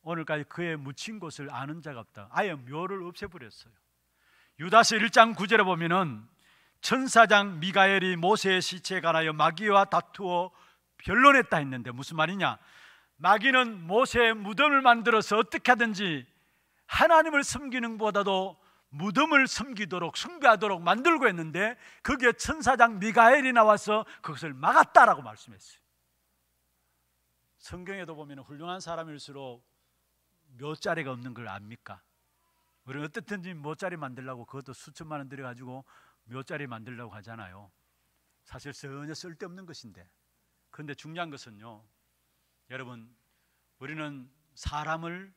오늘까지 그의 묻힌 곳을 아는 자가 없다. 아예 묘를 없애버렸어요. 유다서 1장 9절에 보면은 천사장 미가엘이 모세의 시체에 관하여 마귀와 다투어 변론했다 했는데 무슨 말이냐? 마귀는 모세의 무덤을 만들어서 어떻게 하든지 하나님을 섬기는 것보다도 무덤을 섬기도록 숭배하도록 만들고 했는데 거기에 천사장 미가엘이 나와서 그것을 막았다라고 말씀했어요. 성경에도 보면 훌륭한 사람일수록 묘자리가 없는 걸 압니까? 우리는 어떻든지 묘자리 만들려고 그것도 수천만 원 들여가지고 묘자리 만들려고 하잖아요. 사실 전혀 쓸데없는 것인데, 그런데 중요한 것은요, 여러분, 우리는 사람을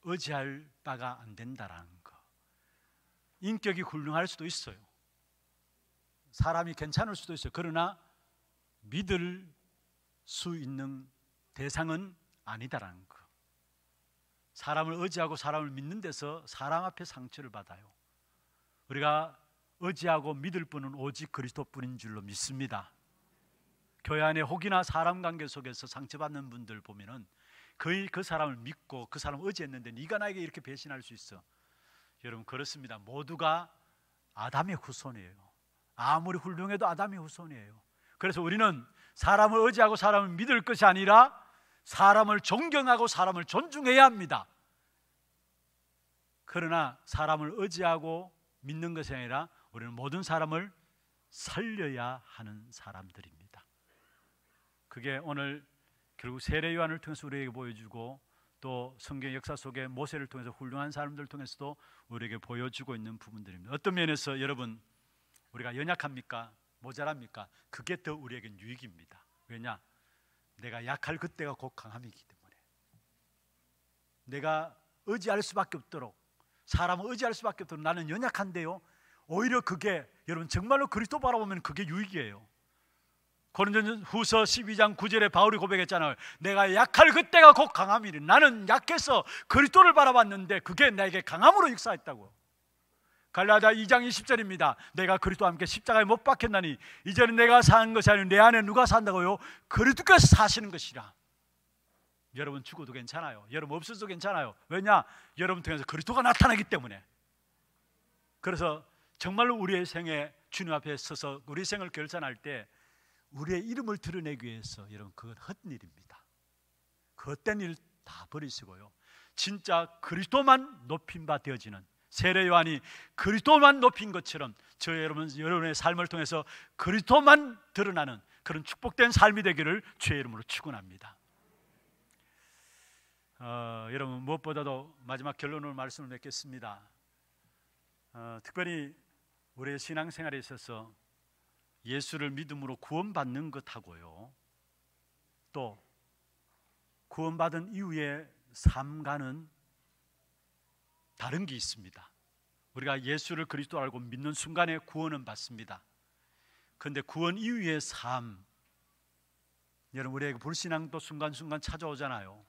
의지할 바가 안 된다라는 거. 인격이 훌륭할 수도 있어요. 사람이 괜찮을 수도 있어요. 그러나 믿을 수 있는 대상은 아니다라는 거. 사람을 의지하고 사람을 믿는 데서 사람 앞에 상처를 받아요. 우리가 의지하고 믿을 분은 오직 그리스도뿐인 줄로 믿습니다. 교회 안에 혹이나 사람 관계 속에서 상처받는 분들 보면은 거의 그 사람을 믿고 그 사람을 의지했는데 네가 나에게 이렇게 배신할 수 있어. 여러분, 그렇습니다. 모두가 아담의 후손이에요. 아무리 훌륭해도 아담의 후손이에요. 그래서 우리는 사람을 의지하고 사람을 믿을 것이 아니라 사람을 존경하고 사람을 존중해야 합니다. 그러나 사람을 의지하고 믿는 것이 아니라 우리는 모든 사람을 살려야 하는 사람들입니다. 그게 오늘 결국 세례 요한을 통해서 우리에게 보여주고 또 성경 역사 속에 모세를 통해서 훌륭한 사람들을 통해서도 우리에게 보여주고 있는 부분들입니다. 어떤 면에서 여러분, 우리가 연약합니까? 모자랍니까? 그게 더 우리에겐 유익입니다. 왜냐? 내가 약할 그때가 곧 강함이기 때문에 내가 의지할 수밖에 없도록, 사람을 의지할 수밖에 없도록 나는 연약한데요, 오히려 그게 여러분 정말로 그리스도 바라보면 그게 유익이에요. 고린도전후서 12장 9절에 바울이 고백했잖아요. 내가 약할 그때가 곧 강함이니. 나는 약해서 그리스도를 바라봤는데 그게 나에게 강함으로 역사했다고. 갈라디아 2장 20절입니다. 내가 그리스도와 함께 십자가에 못 박혔나니 이제는 내가 사는 것이 아니라 내 안에 누가 산다고요? 그리스도께서 사시는 것이라. 여러분 죽어도 괜찮아요. 여러분 없어도 괜찮아요. 왜냐? 여러분 통해서 그리스도가 나타나기 때문에. 그래서 정말로 우리의 생에 주님 앞에 서서 우리 생을 결산할 때 우리의 이름을 드러내기 위해서 여러분 그건 헛일입니다. 그 헛된 일 다 버리시고요. 진짜 그리스도만 높임 바 되어지는 세례 요한이 그리스도만 높인 것처럼 저 여러분의 삶을 통해서 그리스도만 드러나는 그런 축복된 삶이 되기를 주의 이름으로 축원합니다. 여러분 무엇보다도 마지막 결론으로 말씀을 맺겠습니다. 특별히 우리의 신앙생활에 있어서 예수를 믿음으로 구원받는 것하고요, 또 구원받은 이후의 삶과는 다른 게 있습니다. 우리가 예수를 그리스도 알고 믿는 순간에 구원은 받습니다. 그런데 구원 이후의 삶, 여러분 우리에게 불신앙도 순간순간 찾아오잖아요.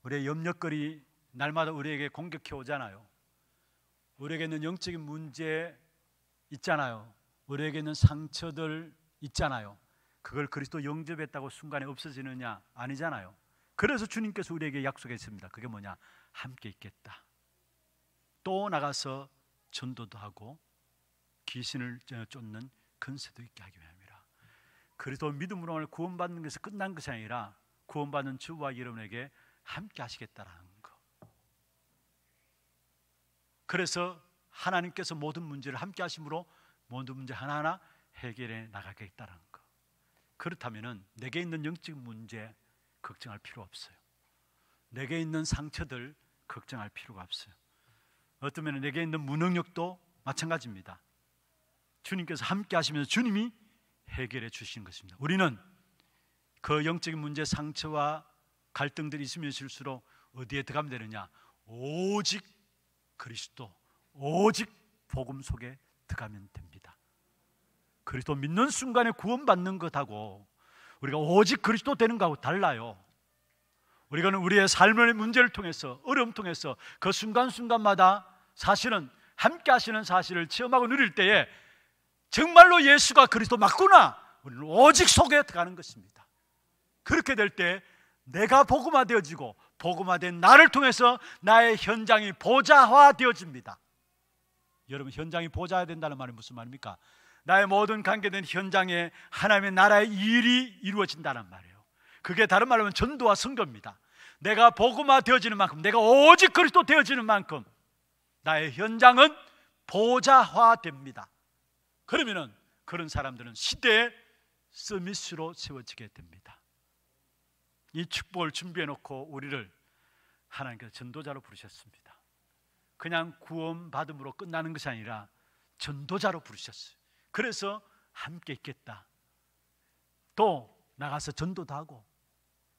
우리의 염려거리 날마다 우리에게 공격해 오잖아요. 우리에게 있는 영적인 문제 있잖아요. 우리에게 있는 상처들 있잖아요. 그걸 그리스도 영접했다고 순간에 없어지느냐? 아니잖아요. 그래서 주님께서 우리에게 약속했습니다. 그게 뭐냐? 함께 있겠다. 또 나가서 전도도 하고 귀신을 쫓는 근세도 있게 하기 위함이라. 그리스도 믿음으로 구원받는 것에서 끝난 것이 아니라 구원받는 주와 여러분에게 함께 하시겠다라는 거. 그래서 하나님께서 모든 문제를 함께 하심으로 모든 문제 하나하나 해결해 나가겠다는 거. 그렇다면은 내게 있는 영적 문제 걱정할 필요 없어요. 내게 있는 상처들 걱정할 필요가 없어요. 어떤 면에 내게 있는 무능력도 마찬가지입니다. 주님께서 함께 하시면서 주님이 해결해 주시는 것입니다. 우리는 그 영적인 문제, 상처와 갈등들이 있으면 있을수록 어디에 들어가면 되느냐? 오직 그리스도, 오직 복음 속에 들어가면 됩니다. 그리스도 믿는 순간에 구원받는 것하고 우리가 오직 그리스도 되는 것하고 달라요. 우리는 우리의 삶의 문제를 통해서, 어려움 통해서 그 순간순간마다 사실은 함께 하시는 사실을 체험하고 누릴 때에 정말로 예수가 그리스도 맞구나, 우리는 오직 속에 들어가는 것입니다. 그렇게 될 때 내가 복음화되어지고 복음화된 나를 통해서 나의 현장이 보좌화되어집니다. 여러분, 현장이 보좌화된다는 말이 무슨 말입니까? 나의 모든 관계된 현장에 하나님의 나라의 일이 이루어진다는 말이에요. 그게 다른 말로 하면 전도와 선교입니다. 내가 복음화되어지는 만큼, 내가 오직 그리스도 되어지는 만큼 나의 현장은 보좌화됩니다. 그러면은 그런 사람들은 시대의 서밋으로 세워지게 됩니다. 이 축복을 준비해 놓고 우리를 하나님께서 전도자로 부르셨습니다. 그냥 구원받음으로 끝나는 것이 아니라 전도자로 부르셨어요. 그래서 함께 있겠다. 또 나가서 전도도 하고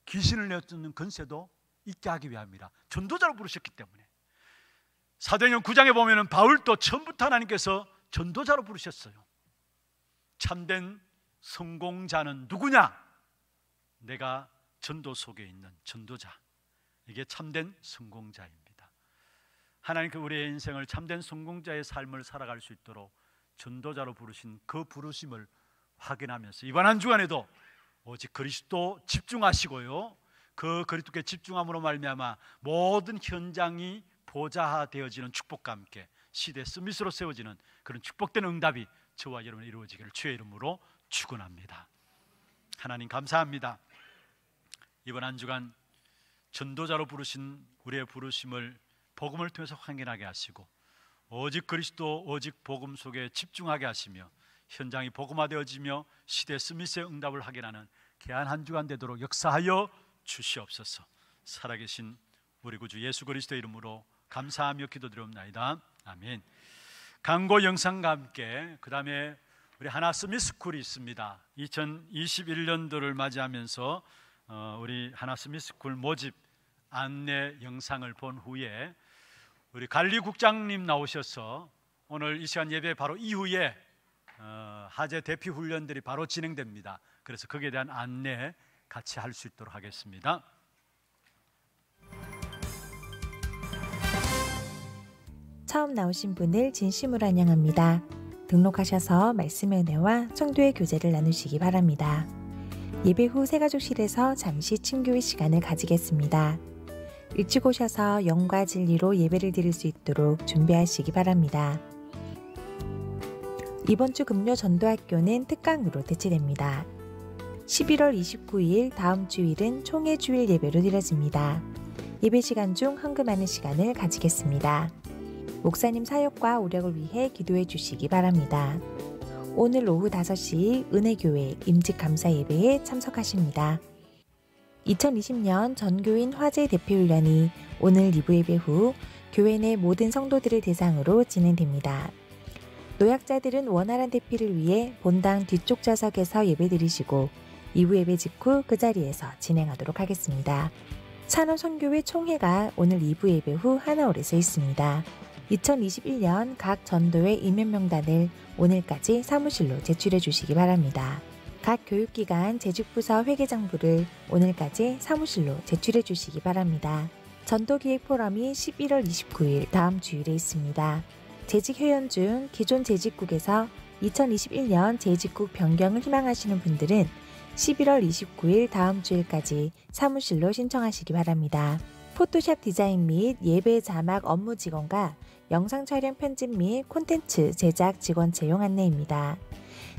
귀신을 내쫓는 권세도 있게 하기 위함이라 전도자로 부르셨기 때문에, 사도행전 9장에 보면은 바울도 처음부터 하나님께서 전도자로 부르셨어요. 참된 성공자는 누구냐? 내가 전도 속에 있는 전도자, 이게 참된 성공자입니다. 하나님께 우리의 인생을 참된 성공자의 삶을 살아갈 수 있도록 전도자로 부르신 그 부르심을 확인하면서 이번 한 주간에도 오직 그리스도 집중하시고요, 그 그리스도께 집중함으로 말미암아 모든 현장이 보좌화되어지는 축복과 함께 시대 서밋으로 세워지는 그런 축복된 응답이 저와 여러분이 이루어지기를 주의 이름으로 축원합니다. 하나님 감사합니다. 이번 한 주간 전도자로 부르신 우리의 부르심을 복음을 통해서 확인하게 하시고 오직 그리스도, 오직 복음 속에 집중하게 하시며 현장이 복음화되어지며 시대 스미스의 응답을 확인하는 귀한 한 주간 되도록 역사하여 주시옵소서. 살아계신 우리 구주 예수 그리스도의 이름으로 감사하며 기도드리옵나이다. 아멘. 광고 영상과 함께 그 다음에 우리 하나 스미스쿨이 있습니다. 2021년도를 맞이하면서 우리 하나 스미스쿨 모집 안내 영상을 본 후에 우리 관리국장님 나오셔서 오늘 이 시간 예배 바로 이후에 하재 대피 훈련들이 바로 진행됩니다. 그래서 거기에 대한 안내 같이 할 수 있도록 하겠습니다. 처음 나오신 분을 진심으로 환영합니다. 등록하셔서 말씀의 은혜와 성도의 교제를 나누시기 바랍니다. 예배 후 새가족실에서 잠시 친교의 시간을 가지겠습니다. 일찍 오셔서 영과 진리로 예배를 드릴 수 있도록 준비하시기 바랍니다. 이번 주 금요 전도학교는 특강으로 대체됩니다. 11월 29일 다음 주일은 총회 주일 예배로 드려집니다. 예배 시간 중 헌금하는 시간을 가지겠습니다. 목사님 사역과 오력을 위해 기도해 주시기 바랍니다. 오늘 오후 5시 은혜교회 임직감사 예배에 참석하십니다. 2020년 전교인 화제 대표훈련이 오늘 2부 예배 후 교회 내 모든 성도들을 대상으로 진행됩니다. 노약자들은 원활한 대피를 위해 본당 뒤쪽 좌석에서 예배드리시고 2부 예배 직후 그 자리에서 진행하도록 하겠습니다. 산업선교회 총회가 오늘 2부 예배 후 하나홀에서 있습니다. 2021년 각 전도회 임명 명단을 오늘까지 사무실로 제출해 주시기 바랍니다. 각 교육기관 재직부서 회계장부를 오늘까지 사무실로 제출해 주시기 바랍니다. 전도기획 포럼이 11월 29일 다음 주일에 있습니다. 재직 회원 중 기존 재직국에서 2021년 재직국 변경을 희망하시는 분들은 11월 29일 다음 주일까지 사무실로 신청하시기 바랍니다. 포토샵 디자인 및 예배 자막 업무 직원과 영상 촬영 편집 및 콘텐츠 제작 직원 채용 안내입니다.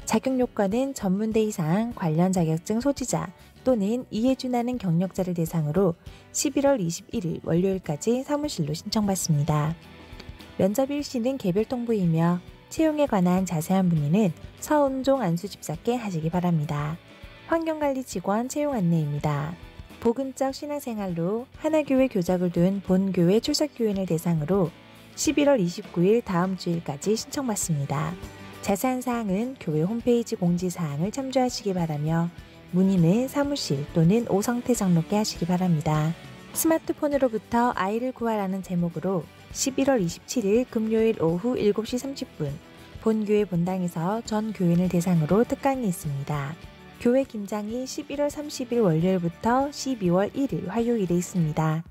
자격 요건은 전문대 이상 관련 자격증 소지자 또는 이에 준하는 경력자를 대상으로 11월 21일 월요일까지 사무실로 신청받습니다. 면접 일시는 개별 통보이며 채용에 관한 자세한 문의는 서은종 안수집사께 하시기 바랍니다. 환경관리 직원 채용 안내입니다. 복음적 신앙생활로 하나교회 교적을 둔 본교회 출석교인을 대상으로 11월 29일 다음 주일까지 신청받습니다. 자세한 사항은 교회 홈페이지 공지사항을 참조하시기 바라며 문의는 사무실 또는 오성태 장로께 하시기 바랍니다. 스마트폰으로부터 아이를 구하라는 제목으로 11월 27일 금요일 오후 7시 30분 본교회 본당에서 전 교인을 대상으로 특강이 있습니다. 교회 김장이 11월 30일 월요일부터 12월 1일 화요일에 있습니다.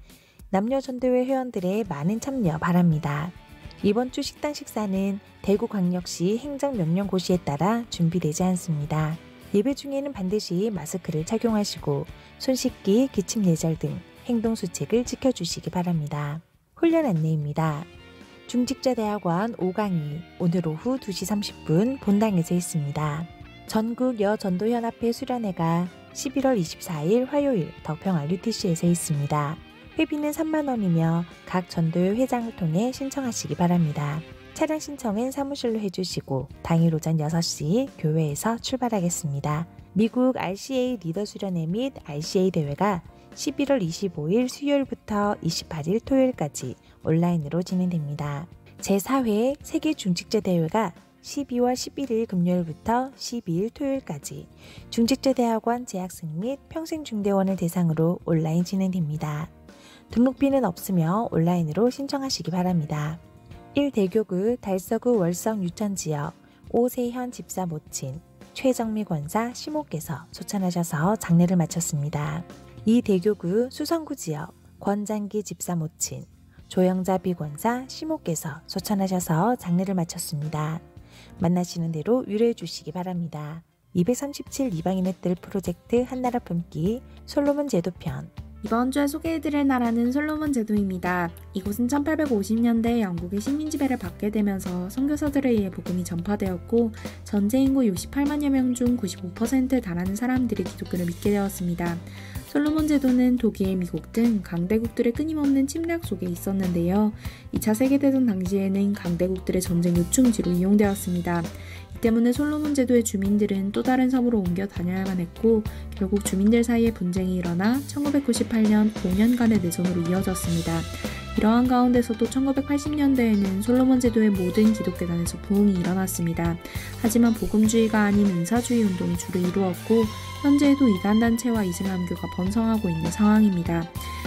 남녀 전도회 회원들의 많은 참여 바랍니다. 이번 주 식당 식사는 대구광역시 행정명령고시에 따라 준비되지 않습니다. 예배 중에는 반드시 마스크를 착용하시고 손 씻기, 기침 예절 등 행동수칙을 지켜주시기 바랍니다. 훈련 안내입니다. 중직자대학원 5강의 오늘 오후 2시 30분 본당에서 있습니다. 전국 여전도연합회 수련회가 11월 24일 화요일 덕평 RUTC에서 있습니다. 회비는 3만원이며 각 전도회 회장을 통해 신청하시기 바랍니다. 차량 신청은 사무실로 해주시고 당일 오전 6시 교회에서 출발하겠습니다. 미국 RCA 리더 수련회 및 RCA 대회가 11월 25일 수요일부터 28일 토요일까지 온라인으로 진행됩니다. 제4회 세계중직자대회가 12월 11일 금요일부터 12일 토요일까지 중직자대학원 재학생 및 평생중대원을 대상으로 온라인 진행됩니다. 등록비는 없으며 온라인으로 신청하시기 바랍니다. 1대교구 달서구 월성 유천지역 오세현 집사 모친 최정미 권사 시모께서 초청하셔서 장례를 마쳤습니다. 2대교구 수성구 지역 권장기 집사 모친 조영자 비권사 시모께서 소천하셔서 장례를 마쳤습니다. 만나시는 대로 위로해 주시기 바랍니다. 237 이방인의 뜰 프로젝트 한나라 품기 솔로몬 제도편 이번 주에 소개해드릴 나라는 솔로몬 제도입니다. 이곳은 1850년대 영국의 식민 지배를 받게 되면서 선교사들에 의해 복음이 전파되었고 전체 인구 68만여 명 중 95%에 달하는 사람들이 기독교를 믿게 되었습니다. 솔로몬 제도는 독일, 미국 등 강대국들의 끊임없는 침략 속에 있었는데요. 2차 세계대전 당시에는 강대국들의 전쟁 요충지로 이용되었습니다. 이 때문에 솔로몬 제도의 주민들은 또 다른 섬으로 옮겨 다녀야만 했고 결국 주민들 사이에 분쟁이 일어나 1998년 5년간의 내전으로 이어졌습니다. 이러한 가운데서도 1980년대에는 솔로몬 제도의 모든 기독교단에서 부흥이 일어났습니다. 하지만 복음주의가 아닌 은사주의 운동이 주로 이루었고 현재에도 이단단체와 이슬람교가 번성하고 있는 상황입니다.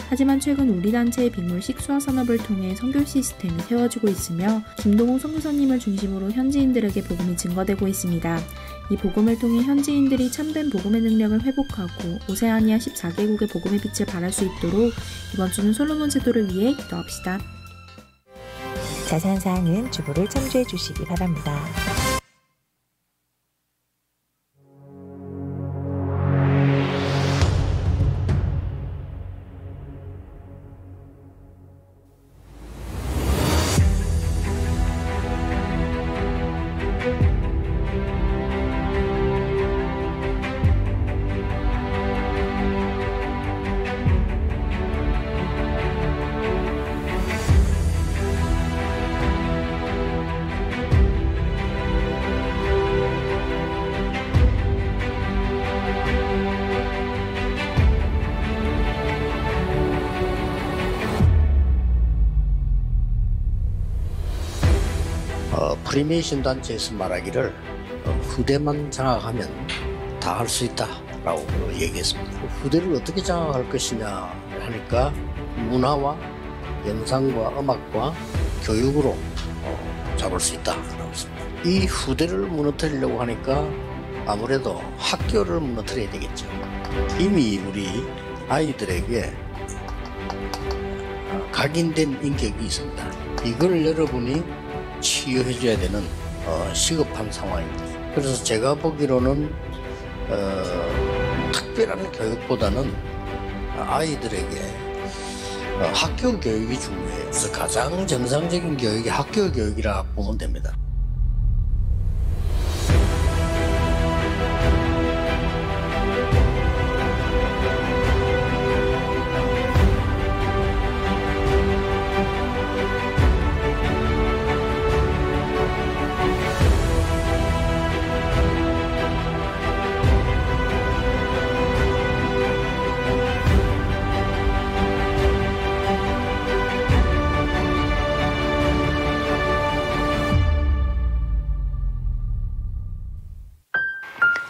하지만 최근 우리 단체의 빅물 식수화 산업을 통해 선교 시스템이 세워지고 있으며 김동호 선교사님을 중심으로 현지인들에게 복음이 증거되고 있습니다. 이 복음을 통해 현지인들이 참된 복음의 능력을 회복하고 오세아니아 14개국의 복음의 빛을 발할 수 있도록 이번 주는 솔로몬 제도를 위해 기도합시다. 자세한 사항은 주보를 참조해 주시기 바랍니다. 프리메이션 단체에서 말하기를 후대만 장악하면 다 할 수 있다라고 얘기했습니다. 후대를 어떻게 장악할 것이냐 하니까 문화와 영상과 음악과 교육으로 잡을 수 있다라고 했습니다. 이 후대를 무너뜨리려고 하니까 아무래도 학교를 무너뜨려야 되겠죠. 이미 우리 아이들에게 각인된 인격이 있습니다. 이걸 여러분이 치유해줘야 되는 시급한 상황입니다. 그래서 제가 보기로는 특별한 교육보다는 아이들에게 학교 교육이 중요해요. 그래서 가장 정상적인 교육이 학교 교육이라 보면 됩니다.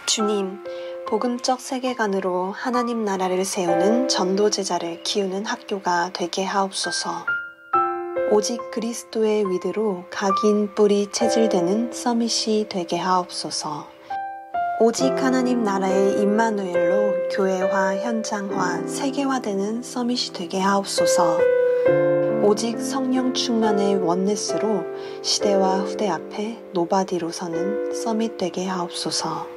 주님, 복음적 세계관으로 하나님 나라를 세우는 전도 제자를 키우는 학교가 되게 하옵소서. 오직 그리스도의 위대로 각인 뿌리 체질되는 서밋이 되게 하옵소서. 오직 하나님 나라의 임마누엘로 교회화, 현장화, 세계화되는 서밋이 되게 하옵소서. 오직 성령 충만의 원네스로 시대와 후대 앞에 노바디로 서는 서밋 되게 하옵소서.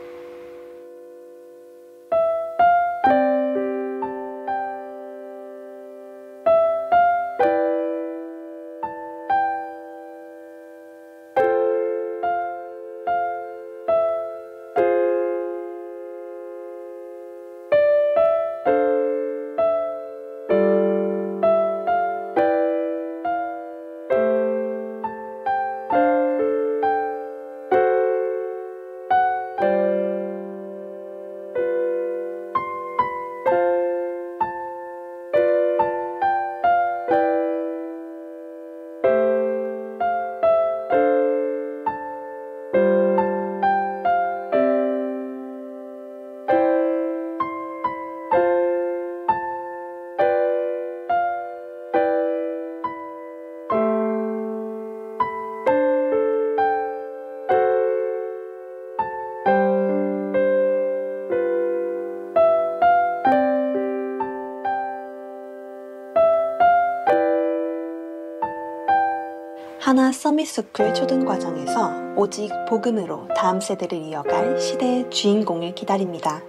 하나 서밋스쿨 초등과정에서 오직 복음으로 다음 세대를 이어갈 시대의 주인공을 기다립니다.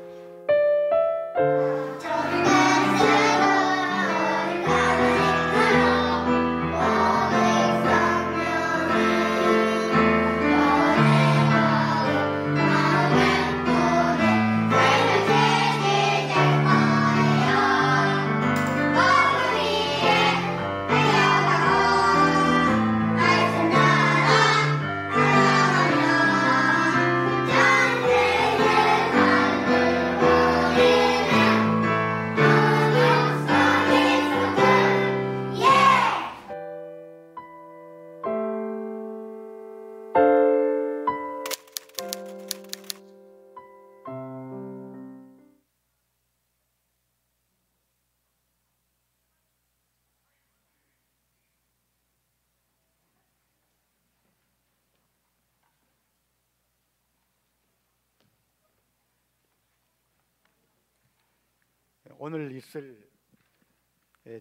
오늘 있을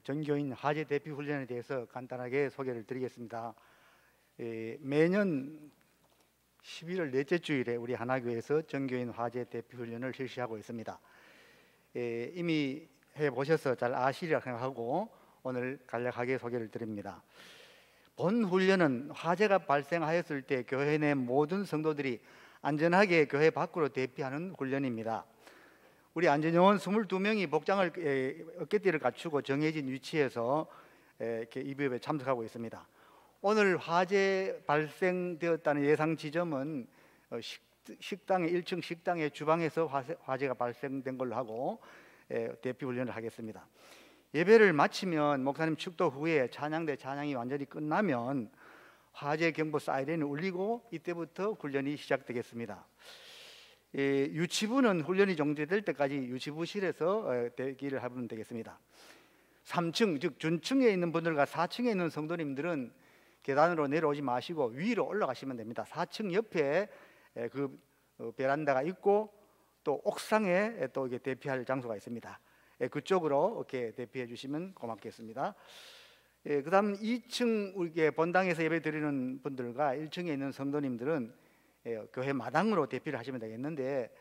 전교인 화제 대피 훈련에 대해서 간단하게 소개를 드리겠습니다. 매년 11월 넷째 주일에 우리 하나교회에서 전교인 화제 대피 훈련을 실시하고 있습니다. 이미 해보셔서 잘 아시리라 생각하고 오늘 간략하게 소개를 드립니다. 본 훈련은 화재가 발생하였을 때 교회 내 모든 성도들이 안전하게 교회 밖으로 대피하는 훈련입니다. 우리 안전요원 22명이 복장을 어깨띠를 갖추고 정해진 위치에서 이렇게 이비업에 참석하고 있습니다. 오늘 화재 발생되었다는 예상 지점은 식당의 1층 식당의 주방에서 화재가 발생된 걸로 하고 대피 훈련을 하겠습니다. 예배를 마치면 목사님 축도 후에 찬양대 찬양이 완전히 끝나면 화재 경보 사이렌이 울리고 이때부터 훈련이 시작되겠습니다. 유치부는 훈련이 종료될 때까지 유치부실에서 대기를 하면 되겠습니다. 3층 즉 준층에 있는 분들과 4층에 있는 성도님들은 계단으로 내려오지 마시고 위로 올라가시면 됩니다. 4층 옆에 그 베란다가 있고 또 옥상에 또 이게 대피할 장소가 있습니다. 그쪽으로 이렇게 대피해 주시면 고맙겠습니다. 그다음 2층 우리 본당에서 예배 드리는 분들과 1층에 있는 성도님들은 교회 마당으로 대피를 하시면 되겠는데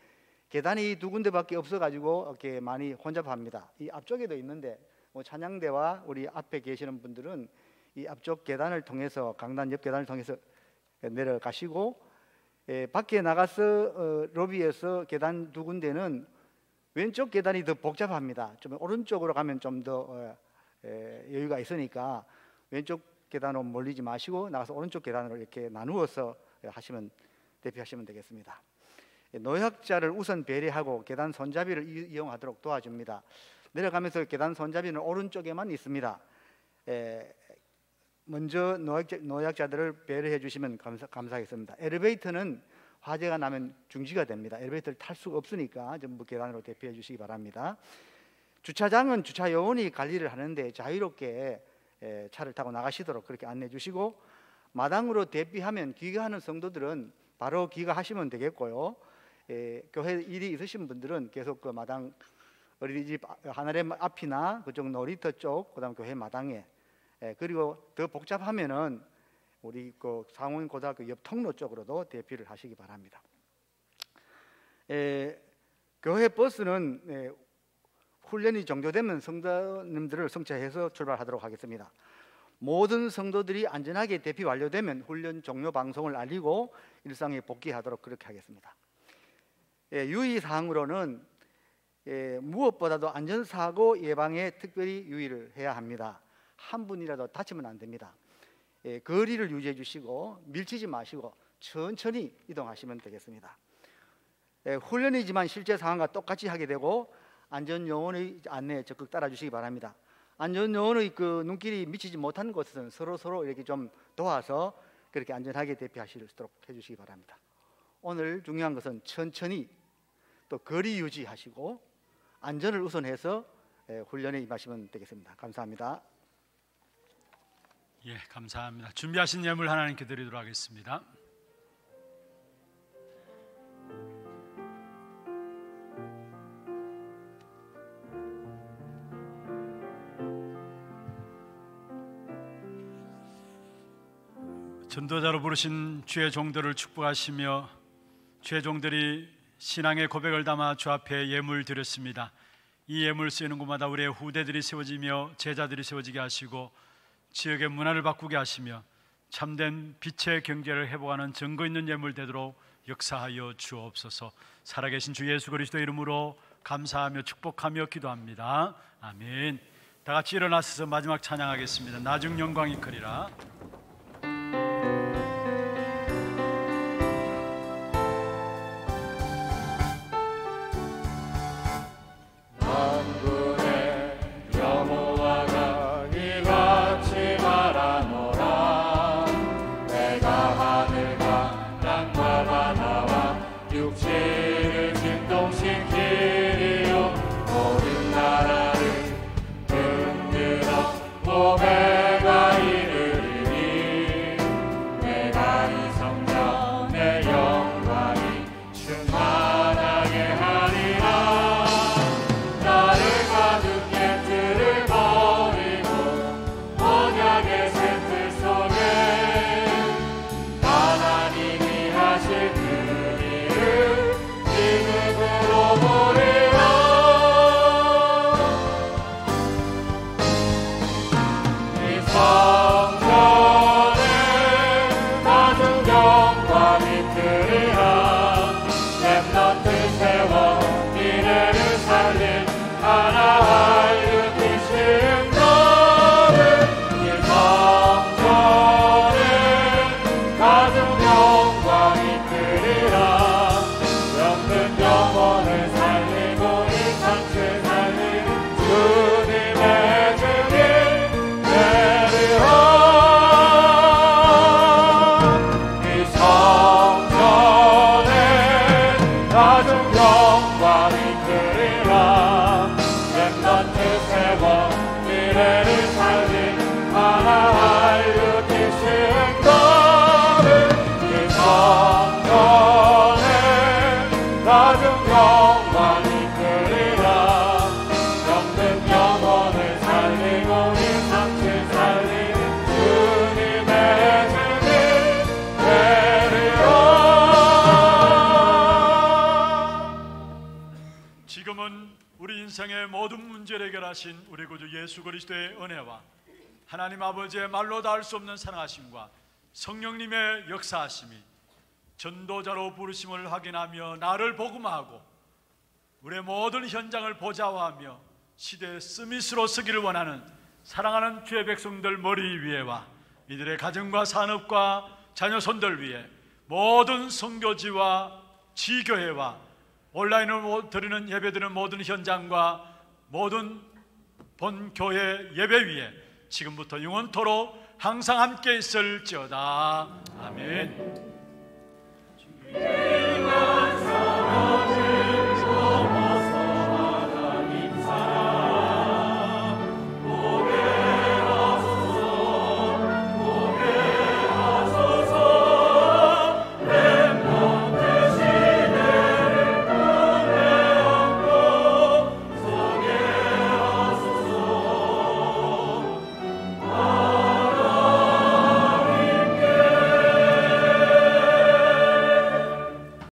계단이 두 군데밖에 없어가지고 이렇게 많이 혼잡합니다. 이 앞쪽에도 있는데 찬양대와 우리 앞에 계시는 분들은 이 앞쪽 계단을 통해서 강단 옆 계단을 통해서 내려가시고 밖에 나가서 로비에서 계단 두 군데는 왼쪽 계단이 더 복잡합니다. 좀 오른쪽으로 가면 좀 더 여유가 있으니까 왼쪽 계단으로 몰리지 마시고 나가서 오른쪽 계단으로 이렇게 나누어서 대피하시면 되겠습니다. 노약자를 우선 배려하고 계단 손잡이를 이용하도록 도와줍니다. 내려가면서 계단 손잡이는 오른쪽에만 있습니다. 먼저 노약자들을 배려해 주시면 감사하겠습니다. 엘리베이터는 화재가 나면 중지가 됩니다. 엘리베이터를 탈 수가 없으니까 전부 계단으로 대피해 주시기 바랍니다. 주차장은 주차 요원이 관리를 하는데 자유롭게 차를 타고 나가시도록 그렇게 안내해 주시고 마당으로 대피하면 귀가하는 성도들은 바로 귀가하시면 되겠고요. 교회 일이 있으신 분들은 계속 그 마당 어린이집 하나님 앞이나 그쪽 놀이터 쪽 그다음 교회 마당에 그리고 더 복잡하면은 우리 그 상원고등학교 옆 통로 쪽으로도 대피를 하시기 바랍니다. 교회 버스는 훈련이 종료되면 성도님들을 성차해서 출발하도록 하겠습니다. 모든 성도들이 안전하게 대피 완료되면 훈련 종료 방송을 알리고 일상에 복귀하도록 그렇게 하겠습니다. 유의사항으로는 무엇보다도 안전사고 예방에 특별히 유의를 해야 합니다. 한 분이라도 다치면 안 됩니다. 거리를 유지해 주시고 밀치지 마시고 천천히 이동하시면 되겠습니다. 훈련이지만 실제 상황과 똑같이 하게 되고 안전요원의 안내에 적극 따라주시기 바랍니다. 안전요원의 그 눈길이 미치지 못한 곳은 서로 이렇게 좀 도와서 그렇게 안전하게 대피하실 수 있도록 해주시기 바랍니다. 오늘 중요한 것은 천천히 또 거리 유지하시고 안전을 우선해서 훈련에 임하시면 되겠습니다. 감사합니다. 예, 감사합니다. 준비하신 예물 하나님께 드리도록 하겠습니다. 전도자로 부르신 주의 종들을 축복하시며 주의 종들이 신앙의 고백을 담아 주 앞에 예물 드렸습니다. 이 예물 쓰이는 곳마다 우리의 후대들이 세워지며 제자들이 세워지게 하시고 지역의 문화를 바꾸게 하시며 참된 빛의 경제를 회복하는 증거 있는 예물 되도록 역사하여 주옵소서. 살아계신 주 예수 그리스도의 이름으로 감사하며 축복하며 기도합니다. 아멘. 다 같이 일어나서 마지막 찬양하겠습니다. 나중 영광이 크리라. 세상의 모든 문제를 해결하신 우리 구주 예수 그리스도의 은혜와 하나님 아버지의 말로 닿을 수 없는 사랑하심과 성령님의 역사하심이 전도자로 부르심을 확인하며 나를 복음하고 우리의 모든 현장을 보좌하며 시대의 스미스로 서기를 원하는 사랑하는 주의 백성들 머리 위에와 이들의 가정과 산업과 자녀손들 위에 모든 선교지와 지교회와 온라인으로 드리는 예배드리는 모든 현장과 모든 본교회 예배 위에 지금부터 영원토록 항상 함께 있을지어다. 아멘.